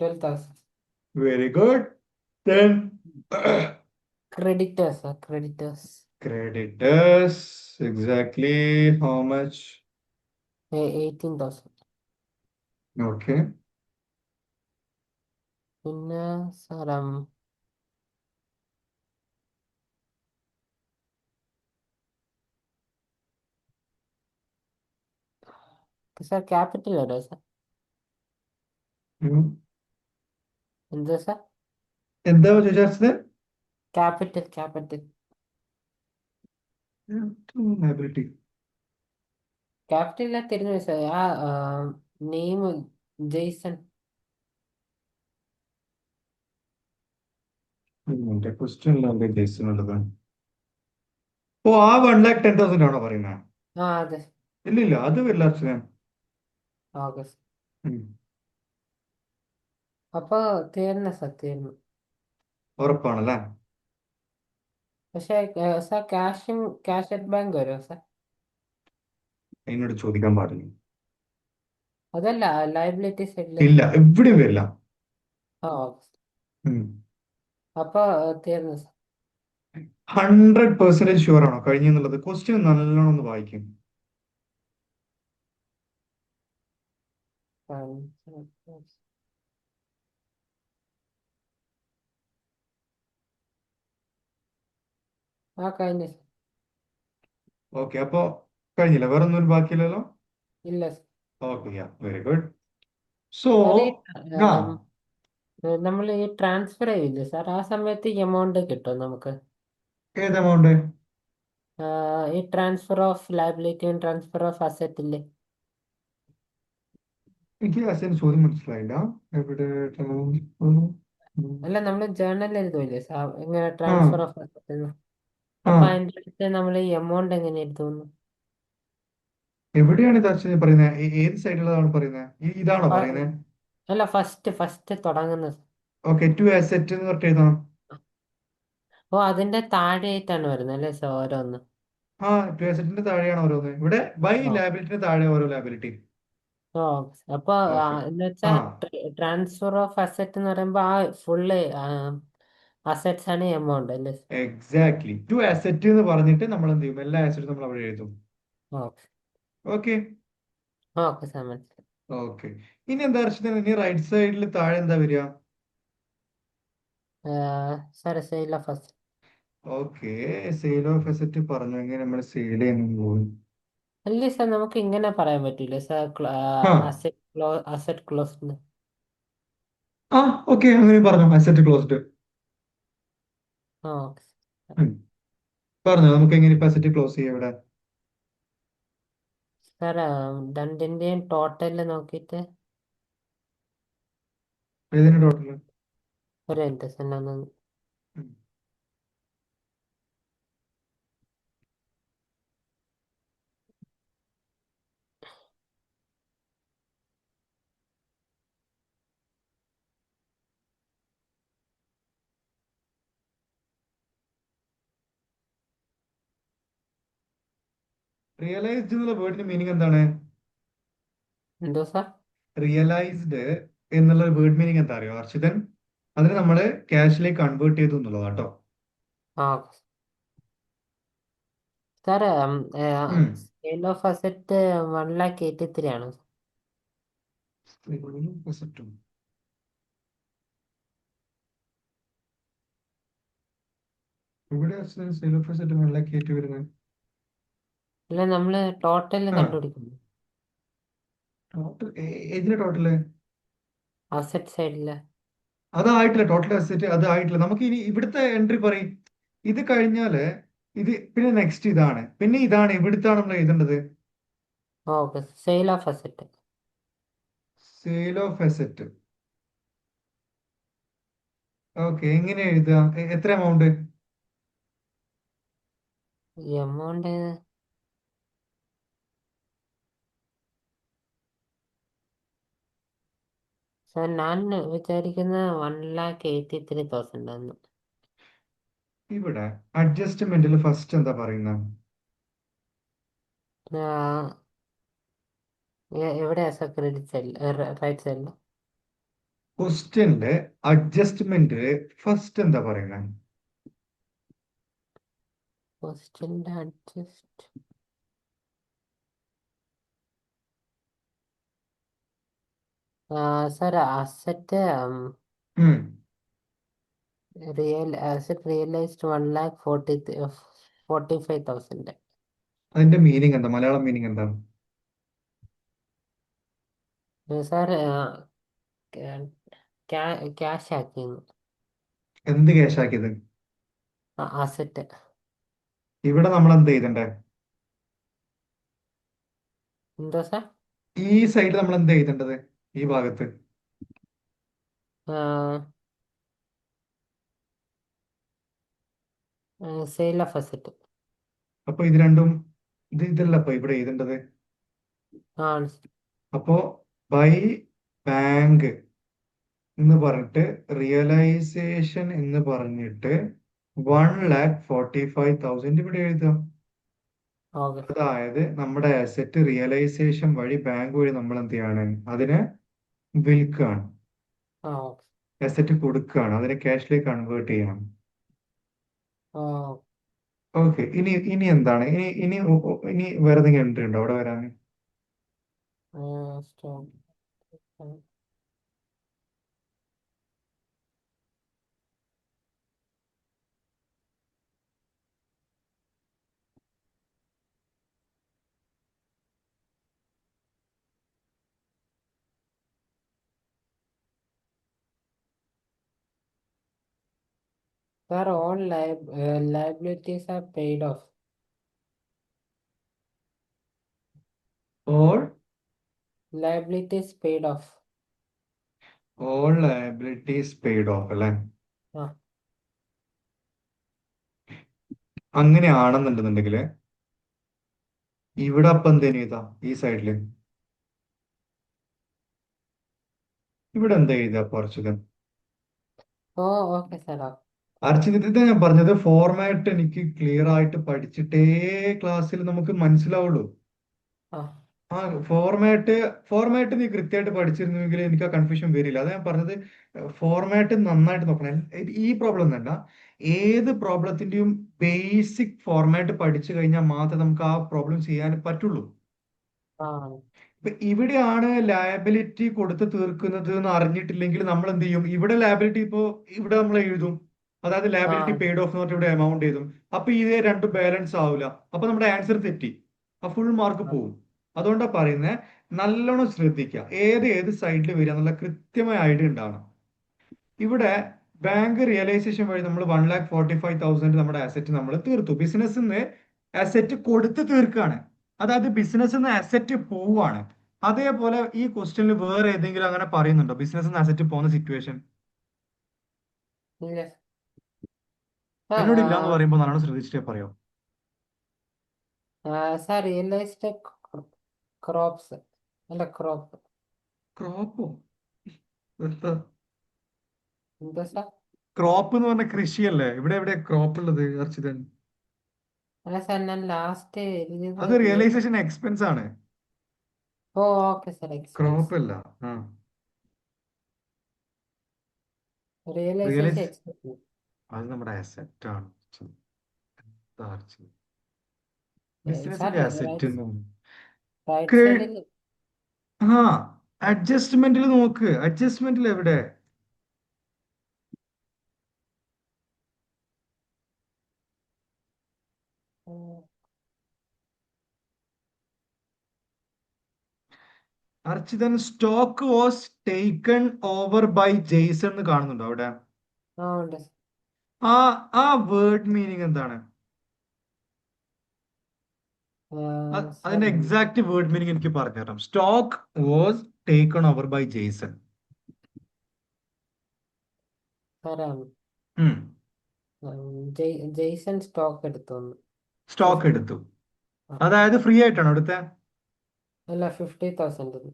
12,000. Very good. Then creditors creditors creditors, exactly how much? 18,000. Okay. പിന്നെ സാർ സാർ ക്യാപിറ്റൽ വരാം സാർ. എന്താ സാർ? എന്താ ചോദിച്ചത്? ക്യാപിറ്റൽ ലയബിലിറ്റി ക്യാപിറ്റലിലെ തിരിഞ്ഞു സാർ. ആ നെയിം ജെയ്സൺ. ക്വസ്റ്റ്യനിലാണ് ഉദ്ദേശിച്ചുള്ളത്. ഓ, ആ 1,10,000 ആണോ പറയുന്നത്? ആ അതെ. ഇല്ലില്ല, അത് വരില്ല അർച്ചന. ഓഗസ്റ്റ്. ഉം. അപ്പൊ തീർന്നു സാർ തീർന്നു. ഉറപ്പാണല്ലേ? പക്ഷേ സാർ ക്യാഷ് അറ്റ് ബാങ്ക് വരുമോ സാർ? എന്നോട് ചോദിക്കാൻ പാടില്ല. അതല്ല ലയബിലിറ്റി സൈഡില്. ഇല്ല, എവിടെയും വരില്ല. ആ ഓഗസ്റ്റ്. ഉം. അപ്പൊ തീർന്നു സാർ. 100% ഷുവർ ആണോ കഴിഞ്ഞെന്നുള്ളത്? ക്വസ്റ്റ്യൻ നല്ലോണം ഒന്ന് വായിക്കും. ആ കഴിഞ്ഞു സാർ. ഓക്കെ, അപ്പൊ കഴിഞ്ഞില്ല, വേറെ ഒന്നും ബാക്കിയില്ലല്ലോ. ഇല്ല സാർ. ഓക്കെ, യാ, വെരി ഗുഡ്. സോ സാർ ഈ ആ, നമ്മൾ ഈ ട്രാൻസ്ഫർ ചെയ്യില്ലേ സാർ, ആ സമയത്ത് ഈ എമൗണ്ട് കിട്ടും നമുക്ക്? ഏത് എമൗണ്ട്? ഈ transfer of liability transfer of asset ഇല്ലേ? എനിക്ക് അച്ഛന് ചോദ്യം മനസ്സിലായില്ല. എവിടെ? അല്ല നമ്മൾ ജേർണൽ എഴുതൂല്ലേ സാർ, ഇങ്ങനെ ആ, ട്രാൻസ്ഫർ ഓഫ് അസറ്റ്. ആ. അപ്പൊ അതിന്റെ അടുത്ത് നമ്മൾ ഈ എമൗണ്ട് എങ്ങനെ എഴുതുന്നു? എവിടെയാണ് ഇത് അച്ഛൻ പറയുന്നത്? ഏത് സൈഡിലുള്ളതാണ് പറയുന്നത്? ഇതാണോ ഫ- പറയുന്നത്? അല്ല ഫസ്റ്റ് തുടങ്ങുന്നത്. ഓക്കെ, ടു അസെറ്റ് എന്ന് പറഞ്ഞിട്ട് എഴുതണം. ഓ അതിന്റെ താഴെയായിട്ടാണ് വരുന്നത് അല്ലേ സാർ ഓരോന്ന്? ആ, ടു അസെറ്റിന്റെ താഴെയാണ് ഓരോന്ന്. ഇവിടെ ബൈ ഓ ലാബിലിറ്റിന്റെ താഴെ ഓരോ ലാബിലിറ്റി. ഓ അപ്പൊ ഓക്കെ. എന്ന് ആ, വെച്ചാൽ ട്രാൻസ്ഫർ ഓഫ് അസറ്റ് എന്ന് പറയുമ്പോ ആ ഫുള്ള് അസറ്റ്സ് ആണ് എമൗണ്ട് അല്ലേ? എക്സാക്ട്ലി. ടു അസെറ്റ് എന്ന് പറഞ്ഞിട്ട് നമ്മൾ എന്ത് ചെയ്യും? എല്ലാ അസറ്റും നമ്മൾ അവിടെ എഴുതും. ഓക്കെ. ഓക്കെ, ഓക്കെ സാർ മനസ്സിലായി. ഓക്കെ. ഇനി എന്താ അർച്ചന, ഇനി റൈറ്റ് സൈഡിൽ താഴെ എന്താ വരിക? Sir sale of asset. Okay, sale of asset പറഞ്ഞു. എങ്ങനെ നമ്മൾ സെയിൽ ചെയ്യുന്നു പോകും? അല്ലേ സാർ നമുക്ക് ഇങ്ങനെ പറയാൻ പറ്റൂലേ സാർ? ആ, അസറ്റ് ക്ലോസ്. ആ, ഓക്കെ, അങ്ങനെ പറഞ്ഞു. Asset closed. ഓക്കെ പറഞ്ഞു, നമുക്ക് എങ്ങനെ ഇപ്പൊ അസറ്റ് ക്ലോസ് ചെയ്യാം ഇവിടെ? സാർ. രണ്ടിന്റെയും ടോട്ടല് നോക്കിയിട്ട് ഏതിന്റെ ടോട്ടൽ? ഒരു മിനിറ്റ് സെന്നൊന്ന്. ഉം. റിയലൈസ്ഡ് എന്നുള്ള വേർഡിന്റെ മീനിങ് എന്താണ്? എന്തോ സാർ? റിയലൈസ്ഡ് എന്നുള്ള വേർഡ് മീനിങ് എന്താ അറിയോ ഹർഷിതൻ? അതിന് നമ്മൾ ക്യാഷിലേക്ക് കൺവേർട്ട് ചെയ്തു എന്നുള്ളതാ കേട്ടോ. ആ സാർ, ഉം. സെയിൽ ഓഫ് അസറ്റ് 1,83,000 ആണ്. ഇവിടെ സെയിൽ ഓഫ് അസറ്റ് 1,80,000 വരുന്നത്. അല്ല, നമ്മള് ടോട്ടൽ ആ കണ്ടുപിടിക്കുന്നു ടോട്ടൽ ഏതിന്റെ ടോട്ടല്? അസറ്റ് സൈഡില്. അതായിട്ടില്ല, ടോട്ടൽ അസറ്റ് അതായിട്ടില്ല. നമുക്ക് ഇനി ഇവിടുത്തെ എൻട്രി പറയും. ഇത് കഴിഞ്ഞാല് ഇത് പിന്നെ നെക്സ്റ്റ് ഇതാണ്, പിന്നെ ഇതാണ്, ഇവിടുത്താണ് നമ്മൾ എഴുതേണ്ടത്. Okay, sale of asset. Sale of asset. Okay, എങ്ങനെ എഴുതുക? എത്ര എമൗണ്ട്? ഈ എമൗണ്ട് സാർ, ഞാൻ വിചാരിക്കുന്ന 1,83,000 ആണ്. ഇവിടെ അഡ്ജസ്റ്റ്മെന്റിൽ ഫസ്റ്റ് എന്താ പറയുന്നത്? എവിടെയാ സാർ? ക്രെഡിറ്റ് സൈഡിൽ, റൈറ്റ് സൈഡിൽ. ക്വസ്റ്റ്യനില് അഡ്ജസ്റ്റ്മെന്റ് ഫസ്റ്റ് എന്താ പറയുന്നത്? ക്വസ്റ്റ്യൻ്റെ അഡ്ജസ്റ്റ്. സാർ, അസറ്റ് ഉം. റിയലൈസ്ഡ് 1,45,000. അതിന്റെ മീനിങ് എന്താ? മലയാളം മീനിങ് എന്താ? സാർ, ക്യാഷ് ആക്കിയിരുന്നു. എന്ത് ക്യാഷ് ആക്കിയത്? അസറ്റ്. ഇവിടെ നമ്മൾ എന്ത് ചെയ്തണ്ടേ? എന്തോ സാർ? ഈ സൈഡിൽ നമ്മൾ എന്ത് എഴുതേണ്ടത്? ഈ ഭാഗത്ത് സെയിൽ ഓഫ് അസറ്റ്. അപ്പൊ ഇത് രണ്ടും ഇതല്ല അപ്പൊ ഇവിടെ എഴുതേണ്ടത്. ആണ്. അപ്പോ ബൈ ബാങ്ക് എന്ന് പറഞ്ഞിട്ട് റിയലൈസേഷൻ എന്ന് പറഞ്ഞിട്ട് 1,45,000 ഇവിടെ എഴുതുക. ഓക്കെ. അതായത് നമ്മുടെ അസറ്റ് റിയലൈസേഷൻ വഴി ബാങ്ക് വഴി നമ്മൾ എന്ത് ചെയ്യാണ്? അതിനെ വിൽക്കുകയാണ്, ഓക്കെ. അസറ്റ് കൊടുക്കുകയാണ്, അതിനെ ക്യാഷിലേക്ക് കൺവേർട്ട് ചെയ്യണം. ഓ, ഓക്കെ, ഇനി ഇനി എന്താണ്? ഇനി ഇനി ഇനി വേറെ എന്തെങ്കിലും എൻട്രി ഉണ്ടോ അവിടെ വരാൻ? Stock. Sir, all liabilities are paid off. All Liabilities paid off. All liabilities paid of അല്ലെ? ആ അങ്ങനെയാണെന്നുണ്ടെന്നുണ്ടെങ്കിൽ ഇവിടെ അപ്പം എന്തേലും എഴുതാം ഈ സൈഡില്. ഇവിടെ എന്താ എഴുതുക പോർച്ചുഗൽ? ഓ, ഓക്കെ സാർ. അർച്ചിത് ഞാൻ പറഞ്ഞത് ഫോർമാറ്റ് എനിക്ക് ക്ലിയർ ആയിട്ട് പഠിച്ചിട്ടേ ക്ലാസ്സിൽ നമുക്ക് മനസ്സിലാവുള്ളൂ. ആ ആ ഫോർമാറ്റ് നീ കൃത്യമായിട്ട് പഠിച്ചിരുന്നുവെങ്കിൽ എനിക്ക് ആ കൺഫ്യൂഷൻ വരില്ല. അത് ഞാൻ പറഞ്ഞത്. ഫോർമാറ്റ് നന്നായിട്ട് നോക്കണം. ഈ പ്രോബ്ലം എന്നല്ല, ഏത് പ്രോബ്ലത്തിന്റെയും ബേസിക് ഫോർമാറ്റ് പഠിച്ചു കഴിഞ്ഞാൽ മാത്രമേ നമുക്ക് ആ പ്രോബ്ലം ചെയ്യാൻ പറ്റുള്ളൂ. ആ ഇപ്പൊ ഇവിടെയാണ് ലയബിലിറ്റി കൊടുത്ത് തീർക്കുന്നത് എന്ന് അറിഞ്ഞിട്ടില്ലെങ്കിൽ നമ്മൾ എന്ത് ചെയ്യും? ഇവിടെ ലയബിലിറ്റി ഇപ്പോ ഇവിടെ നമ്മൾ എഴുതും, അതായത് ആ ലയബിലിറ്റി പെയ്ഡ് ഓഫ് എന്ന് പറഞ്ഞിട്ട് ഇവിടെ എമൗണ്ട് എഴുതും. അപ്പൊ ഇതേ രണ്ടും ബാലൻസ് ആവില്ല. അപ്പൊ നമ്മുടെ ആൻസർ തെറ്റി, ആ ഫുൾ മാർക്ക് ആ പോകും. അതുകൊണ്ടാണ് പറയുന്നത്, നല്ലോണം ശ്രദ്ധിക്കുക ഏത് ഏത് സൈഡിൽ വരിക എന്നുള്ള കൃത്യമായ ഐഡിയ ഉണ്ടാവണം. ഇവിടെ ബാങ്ക് റിയലൈസേഷൻ വഴി നമ്മൾ 1,45,000 നമ്മുടെ അസറ്റ് നമ്മൾ തീർത്തു. ബിസിനസ് അസറ്റ് കൊടുത്ത് തീർക്കുകയാണ്, അതായത് ബിസിനസ് അസറ്റ് പോവാണ്. അതേപോലെ ഈ ക്വസ്റ്റ്യനിൽ വേറെ ഏതെങ്കിലും അങ്ങനെ പറയുന്നുണ്ടോ ബിസിനസ് അസറ്റ് പോകുന്ന സിറ്റുവേഷൻ? ഇല്ല. ആ എന്നോട് ഇല്ലാന്ന് പറയുമ്പോൾ നല്ലോണം ശ്രദ്ധിച്ചിട്ടേ പറയോ. സാർ റിയൽ എസ്റ്റേറ്റ് ക്രോപ്സ് അല്ല ക്രോപ്പ്. ക്രോപ്പോ? എന്താ എന്താ സാർ? ക്രോപ്പ് എന്ന് പറഞ്ഞ കൃഷിയല്ലേ? ഇവിടെ എവിടെയാ ക്രോപ്പ് ഉള്ളത് അർച്ചിതൻ? അല്ല സാർ, ഞാൻ ലാസ്റ്റ് എഴുതിയത് അത് റിയലൈസേഷൻ എക്സ്പെൻസ് ആണ്, ഓ ഓക്കെ സാർ, എക്സ്പെൻസ്. ക്രോപ്പ് അല്ല. ആ, റിയലൈസേഷൻ റിയലൈസ് എക്സ്പെൻസ്. അത് നമ്മുടെ അസറ്റ് ആണ്. എന്താ അർച്ചിത്? സാർ ബിസിനസിന്റെ അസറ്റ് എന്ന് പറഞ്ഞു. റൈറ്റ് ക്രെ- സൈഡിൽ. ആ, അഡ്ജസ്റ്റ്മെന്റിൽ നോക്ക്. അഡ്ജസ്റ്റ്മെന്റിൽ എവിടെ? Archithan stock was taken over by Jason എന്ന് കാണുന്നുണ്ടോ അവിടെ? ആ ഉണ്ട്. ആ ആ വേർഡ് മീനിങ് എന്താണ്? സാർ അതിന്റെ എക്സാക്ട് വേർഡ് മീനിങ് എനിക്ക് പറഞ്ഞു തരാം. Stock was taken over by Jason. സാറാ, ഉം. ജെയ്സൺ സ്റ്റോക്ക് എടുത്തു. സ്റ്റോക്ക് 50. എടുത്തു. അതായത് ഫ്രീ ആയിട്ടാണോ എടുത്തത്? അല്ല, 50,000.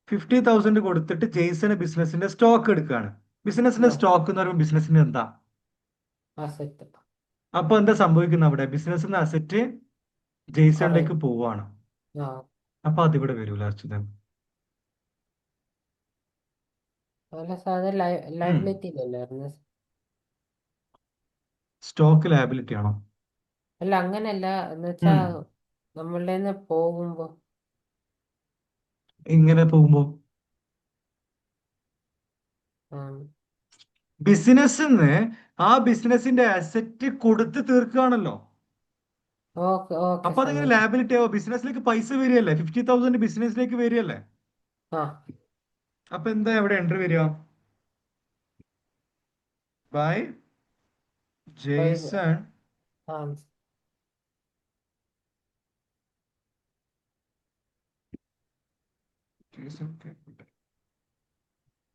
50,000 കൊടുത്തിട്ട് ജെയ്സന് ബിസിനസിന്റെ സ്റ്റോക്ക് എടുക്കുകയാണ്. ബിസിനസിന്റെ സ്റ്റോക്ക് എന്ന് പറയുമ്പോൾ ബിസിനസിന്റെ എന്താ? അസറ്റ്. അപ്പൊ എന്താ സംഭവിക്കുന്നത് അവിടെ? ബിസിനസിന്റെ അസറ്റ് ജെയ്സണിലേക്ക് കുറയും. പോവാണ്. ആ. അപ്പൊ അതിവിടെ വരൂല അർച്ചിതൻ. അല്ല സാർ, അത് ലൈബിലിറ്റി അല്ലായിരുന്നു. സ്റ്റോക്ക് ലയബിലിറ്റി ആണോ? അല്ല, അങ്ങനല്ല. എന്ന് വെച്ചാ ഉം. നമ്മളുടെ നിന്ന് പോകുമ്പോ. ഇങ്ങനെ പോകുമ്പോ ആ. ബിസിനസ്സിന്ന് ആ ബിസിനസിന്റെ അസറ്റ് കൊടുത്ത് തീർക്കുകയാണല്ലോ. ഓക്കെ ഓക്കെ അപ്പൊ സാർ, അതെങ്ങനെ ലാബിലിറ്റി ആവോ? ബിസിനസ്സിലേക്ക് പൈസ വരികയല്ലേ, 50,000 ബിസിനസ്സിലേക്ക് വരികയല്ലേ. ആ. അപ്പൊ എന്താ എവിടെ എൻട്രി വരിക? Bye bye. ജെയ്സൺ ആ.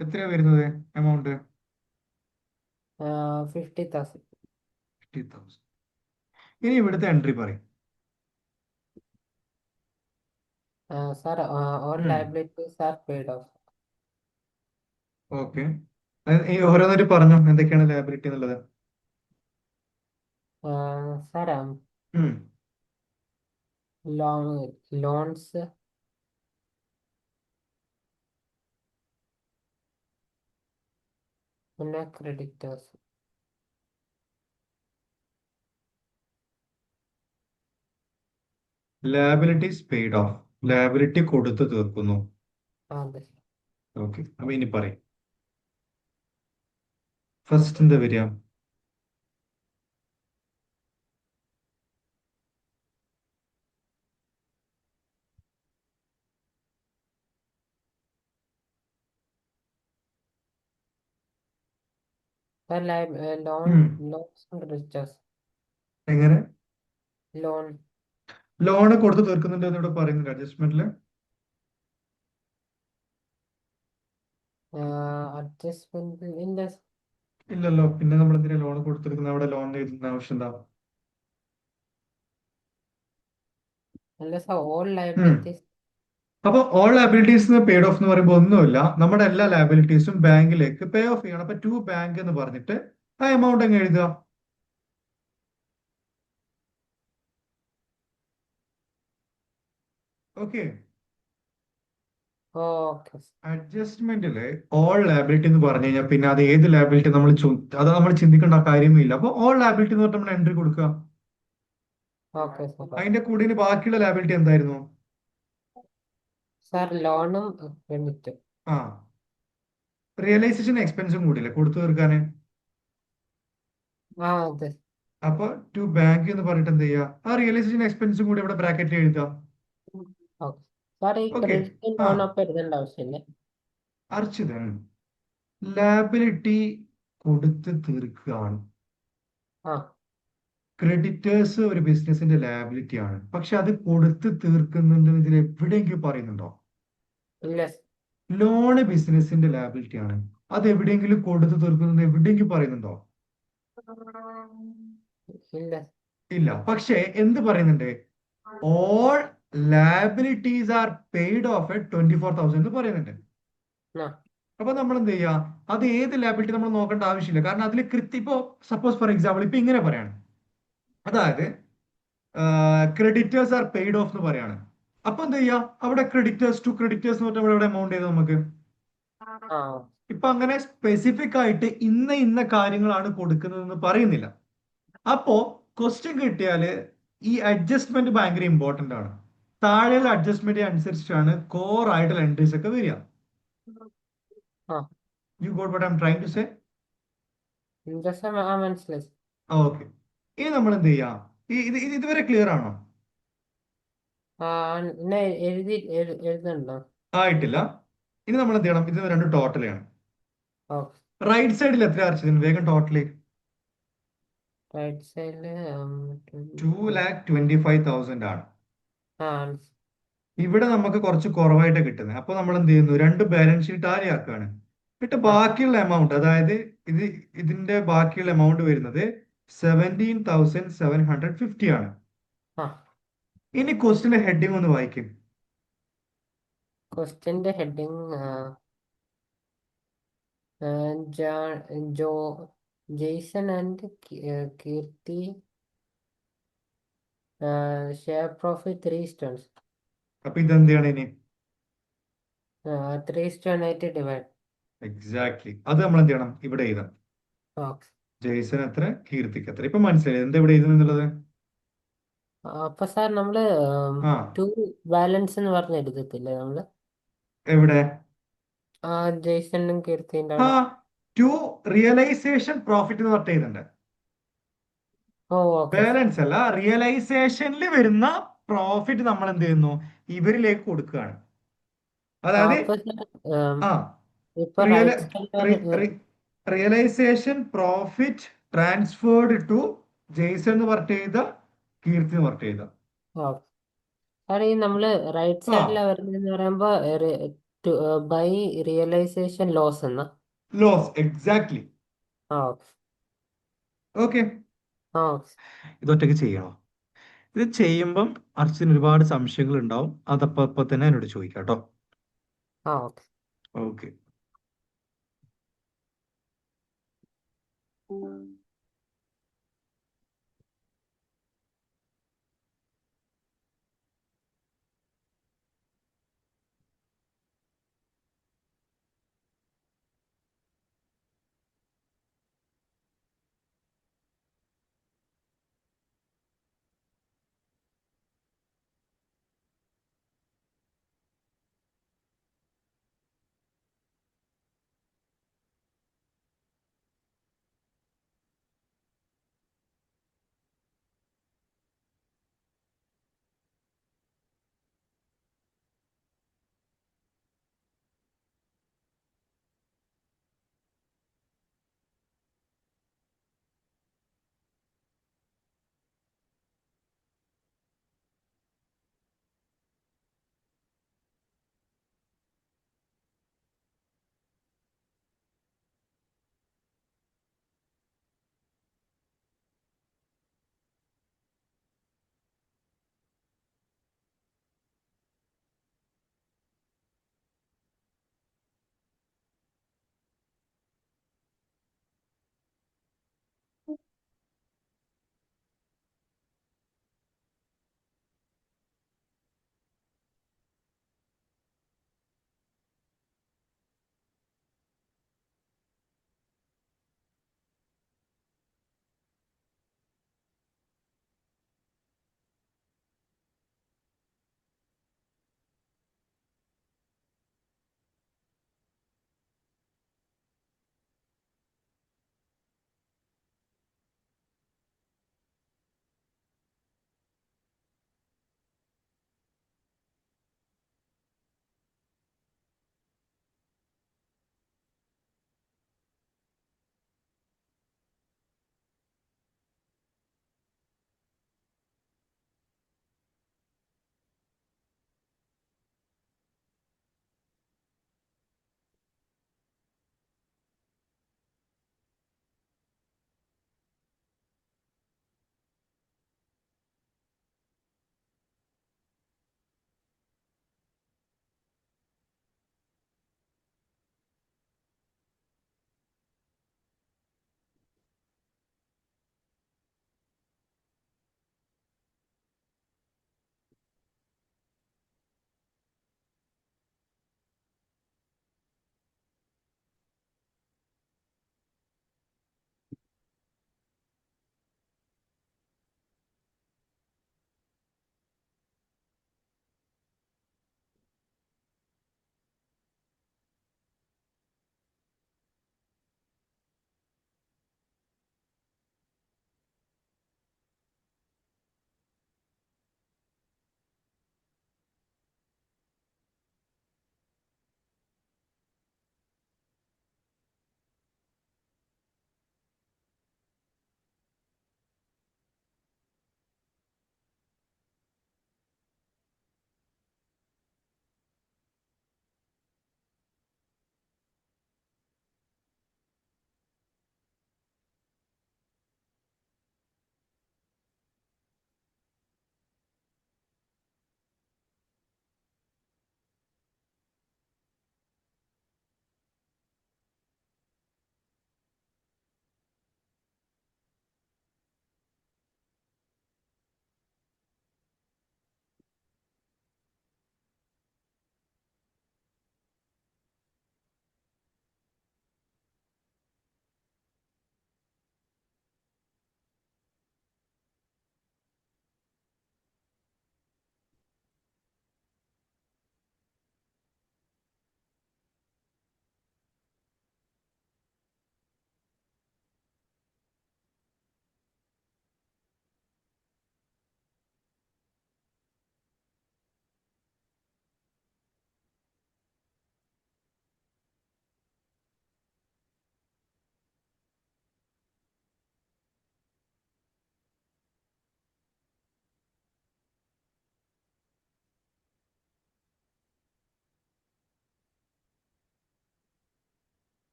എത്രയാ വരുന്നത് എമൗണ്ട്? 50,000. 50,000. ഇനി ഇവിടുത്തെ എൻട്രി പറയും. Sir, all liabilities are paid of. Okay, ഈ ഓരോന്നായിട്ട് പറഞ്ഞു എന്തൊക്കെയാണ് ലയബിലിറ്റി എന്നുള്ളത്. സാർ, ഉം. ലോൺ ലോൺസ്, പിന്നെ creditors. Liabilities paid of. Liability കൊടുത്ത് തീർക്കുന്നു. അതെ. ഓക്കെ, അപ്പൊ ഇനി പറയും. ഫസ്റ്റ് എന്താ വരിക? സാർ, ലോൺ ഉം. Loans and creditors. എങ്ങനെ ലോൺ. ലോണ് കൊടുത്ത് തീർക്കുന്നുണ്ട് എന്നിവിടെ പറയുന്നുണ്ട് അഡ്ജസ്റ്റ്മെന്റിൽ? അഡ്ജസ്റ്റ്മെന്റ് ഇല്ല. ഇല്ലല്ലോ, പിന്നെ നമ്മൾ എന്തിനാ ലോൺ കൊടുത്തിരിക്കുന്നത്? അവിടെ ലോൺ എഴുതുന്ന ആവശ്യം എന്താ? അല്ല സാർ, ഓൾ ഉം. ലൈബിലിറ്റീസ്. അപ്പൊ ഓൾ ലയബിലിറ്റീസ് പെയ്ഡ് ഓഫ് എന്ന് പറയുമ്പോൾ ഒന്നുമില്ല, നമ്മുടെ എല്ലാ ലയബിലിറ്റീസും ബാങ്കിലേക്ക് പേ ഓഫ് ചെയ്യണം. അപ്പൊ ടു ബാങ്ക് എന്ന് പറഞ്ഞിട്ട് ആ എമൗണ്ട് അങ്ങ് എഴുതുക. ഓക്കെ. ഓക്കെ. അഡ്ജസ്റ്റ്മെന്റില് ഓൾ ലയബിലിറ്റി എന്ന് പറഞ്ഞു കഴിഞ്ഞാൽ പിന്നെ അത് ഏത് ലയബിലിറ്റി അത് നമ്മൾ ചിന്തിക്കേണ്ട കാര്യമില്ല. അപ്പൊ ഓൾ ലയബിലിറ്റി എന്ന് പറഞ്ഞാൽ നമ്മൾ എൻട്രി കൊടുക്കുക. Okay sir. അതിന്റെ കൂടെ ഇനി ബാക്കിയുള്ള ലയബിലിറ്റി എന്തായിരുന്നു? സാർ, ലോണും ക്രെഡിറ്റും. ആ, റിയലൈസേഷൻ എക്സ്പെൻസും കൂടിയില്ലേ കൊടുത്തു തീർക്കാന്? അതെ. അപ്പൊ ടു ബാങ്ക് എന്ന് പറഞ്ഞിട്ട് എന്ത് ചെയ്യുക? ആ റിയലൈസേഷൻ എക്സ്പെൻസും കൂടി ഇവിടെ ബ്രാക്കറ്റിൽ എഴുതുക. ഓക്കെ സാർ, ഈ ഓക്കെ. ക്രെഡിറ്റും ആ, ലോണും ഒപ്പം എഴുതേണ്ട ആവശ്യമില്ലേ? അർച്ചിതൻ ലാബിലിറ്റി കൊടുത്ത് തീർക്കുകയാണ്. ആ. ക്രെഡിറ്റേഴ്സ് ഒരു ബിസിനസിന്റെ ലാബിലിറ്റി ആണ്, പക്ഷെ അത് കൊടുത്ത് തീർക്കുന്നുണ്ടെന്ന് ഇതിൽ എവിടെയെങ്കിലും പറയുന്നുണ്ടോ? ഇല്ല. ലോണ് ബിസിനസിന്റെ ലാബിലിറ്റി ആണ്. അത് എവിടെയെങ്കിലും കൊടുത്തു തീർക്കുന്നത് എവിടെയെങ്കിലും പറയുന്നുണ്ടോ? ഇല്ല. ഇല്ല. പക്ഷേ എന്ത് പറയുന്നുണ്ട്? All liabilities are paid of 24,000 എന്ന് പറയുന്നുണ്ട്. ആ അപ്പൊ നമ്മൾ എന്ത് ചെയ്യുക? അത് ഏത് ലയബിലിറ്റി നമ്മൾ നോക്കേണ്ട ആവശ്യമില്ല. കാരണം അതിൽ ഇപ്പോ സപ്പോസ് ഫോർ എക്സാമ്പിൾ ഇപ്പൊ ഇങ്ങനെ പറയാണ്. അതായത് ക്രെഡിറ്റേഴ്സ് ആർ പെയ്ഡ് ഓഫ് എന്ന് പറയാണ്. അപ്പൊ എന്ത് ചെയ്യാ? അവിടെ ക്രെഡിറ്റേഴ്സ് എന്ന് പറഞ്ഞാൽ ഇവിടെ എമൗണ്ട് ചെയ്ത് നമുക്ക് ആ ഇപ്പൊ അങ്ങനെ സ്പെസിഫിക് ആയിട്ട് ഇന്ന കാര്യങ്ങളാണ് കൊടുക്കുന്നതെന്ന് പറയുന്നില്ല. അപ്പോ ക്വസ്റ്റ്യൻ കിട്ടിയാല് ഈ അഡ്ജസ്റ്റ്മെന്റ് ഭയങ്കര ഇമ്പോർട്ടന്റ് ആണ്. താഴെയുള്ള അഡ്ജസ്റ്റ്മെന്റ് അനുസരിച്ചിട്ടാണ് കോർ ആയിട്ടുള്ള എൻട്രീസ് ഒക്കെ വരിക. Ah you got what I'm trying to say? Interest മനസ്സിലായി. ഓക്കെ. ഇനി നമ്മൾ എന്ത് ചെയ്യാം? ഇതുവരെ ക്ലിയർ ആണോ? ആ എന്നെ എഴുതണ്ടോ? ആയിട്ടില്ല. ഇനി നമ്മൾ എന്ത് ചെയ്യണം? ഇത് രണ്ട് ടോട്ടലാണ്. ഓക്കെ. റൈറ്റ് സൈഡിൽ എത്ര അടച്ചതിന് വേഗം ടോട്ടല്? റൈറ്റ് സൈഡില് 2,25,000 ആണ്. ആ ഇവിടെ നമുക്ക് കുറച്ച് കുറവായിട്ട് കിട്ടുന്നത്. അപ്പൊ നമ്മൾ എന്ത് ചെയ്യുന്നു? രണ്ട് ബാലൻസ് ഷീറ്റ് ടാലി ആക്കുകയാണ്. എന്നിട്ട് ആ ബാക്കിയുള്ള എമൗണ്ട്, അതായത് ഇത് ഇതിന്റെ ബാക്കിയുള്ള എമൗണ്ട് വരുന്നത് 17,750 ആണ്. ആ ഇനി ക്വസ്റ്റിന്റെ ഹെഡിങ് ഒന്ന് വായിക്കും. ക്വസ്റ്റ്യന്റെ ഹെഡിങ് ജോ Jason and Keerthi share profit 3 stones. അപ്പൊ ഇതെന്താണ് ഇനി? 3:8 ഡിവൈഡ്. എക്സാക്ട്ലി. അത് നമ്മൾ എന്ത് ചെയ്യണം? ഇവിടെ എഴുതാം. ഓക്കെ. ജെയ്സൺ എത്ര, കീർത്തിക്ക് എത്ര. ഇപ്പൊ മനസ്സിലായി എന്താ ഇവിടെ എഴുതുന്നുള്ളത്? അപ്പൊ സാർ നമ്മള് ആ, ടു ബാലൻസ് എന്ന് പറഞ്ഞ് എഴുതത്തില്ലേ നമ്മള്? എവിടെ? ആ ജെയ്സണും കീർത്തിൻ്റെ ആ, അവിടെ. ടു റിയലൈസേഷൻ പ്രോഫിറ്റ് എന്ന് പറഞ്ഞിട്ട് എഴുതണ്ടേ? ഓ ഓക്കെ. ബാലൻസ് അല്ല, റിയലൈസേഷനിൽ വരുന്ന പ്രോഫിറ്റ് നമ്മൾ എന്ത് ചെയ്യുന്നു? ഇവരിലേക്ക് കൊടുക്കുകയാണ്. അതായത് അപ്പൊ സാർ ആ ഇപ്പൊ റിയല right side. Realisation profit transferred to Jason എന്ന് പറഞ്ഞിട്ട് എഴുതുക, കീർത്തി എന്ന് പറഞ്ഞിട്ട് എഴുതുക. സാർ ഈ നമ്മള് റൈറ്റ് ആ, സൈഡിലെ വരുന്നതെന്ന് പറയുമ്പോ ബൈ റിയലൈസേഷൻ ലോസ് എന്നാ? ലോസ്. എക്സാക്ട്ലി. ആ ഓക്കെ. ഓക്കെ. ആ ഓക്കെ. ഇതൊറ്റയ്ക്ക് ചെയ്യണോ? ഇത് ചെയ്യുമ്പം അർച്ചന് ഒരുപാട് സംശയങ്ങൾ ഉണ്ടാവും. അതപ്പോ തന്നെ എന്നോട് ചോദിക്കാം കേട്ടോ. ആ ഓക്കെ. ഓക്കെ.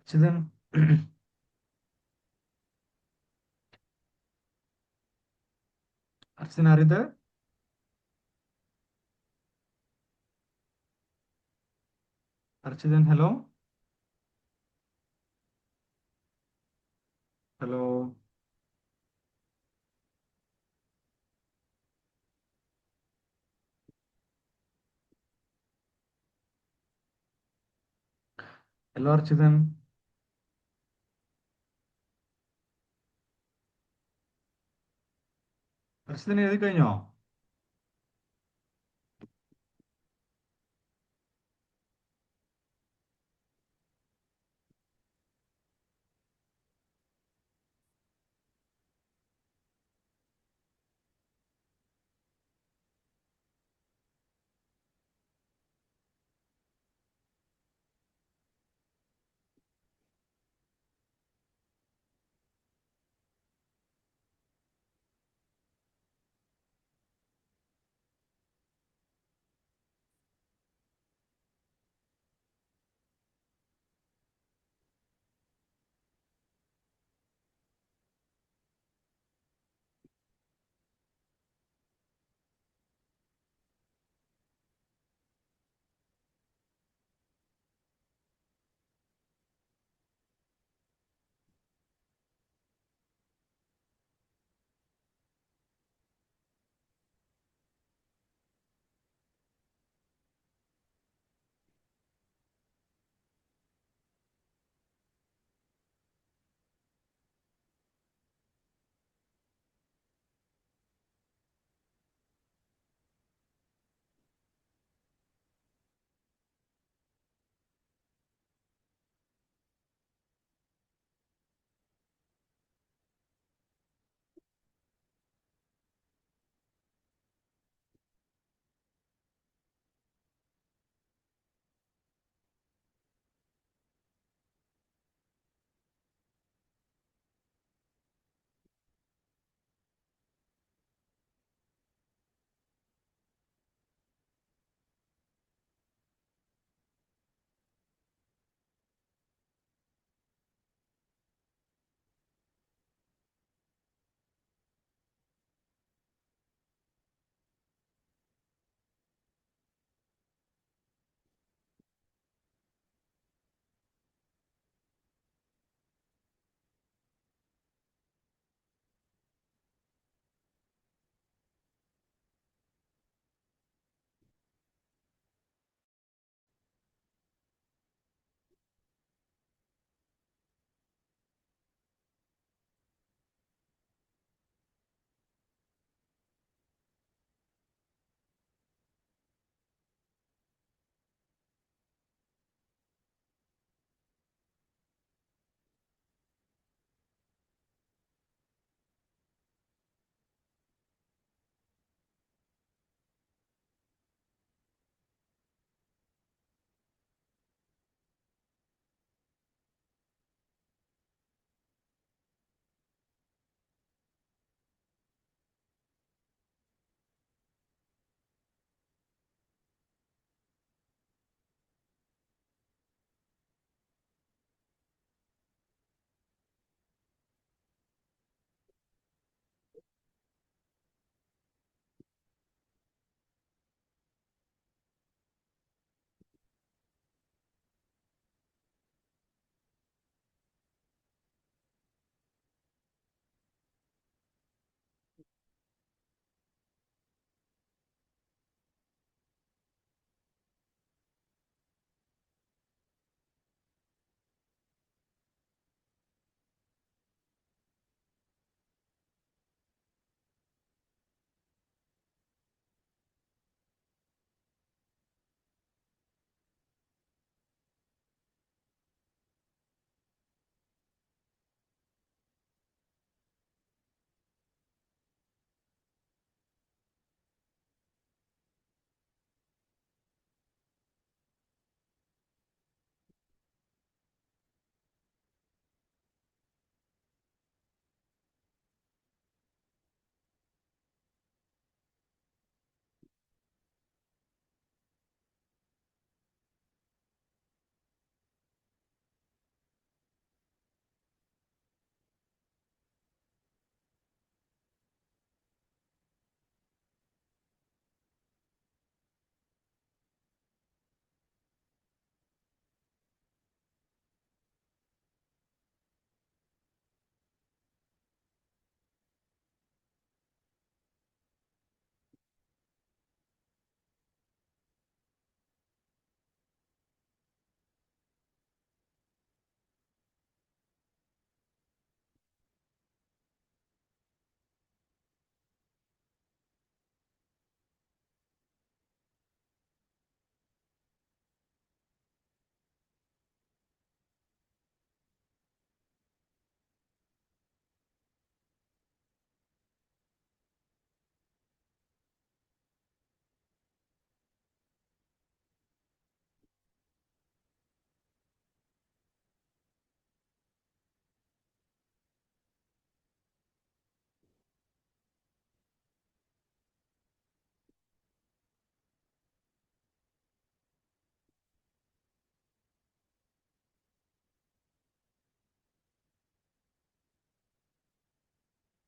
അർച്ചിതൻ. അർച്ചന അറിയത്? അർച്ചിതൻ, ഹലോ. ഹലോ. ഹലോ അർച്ചിതൻ. അർച്ചിതൻ എഴുതി കഴിഞ്ഞോ?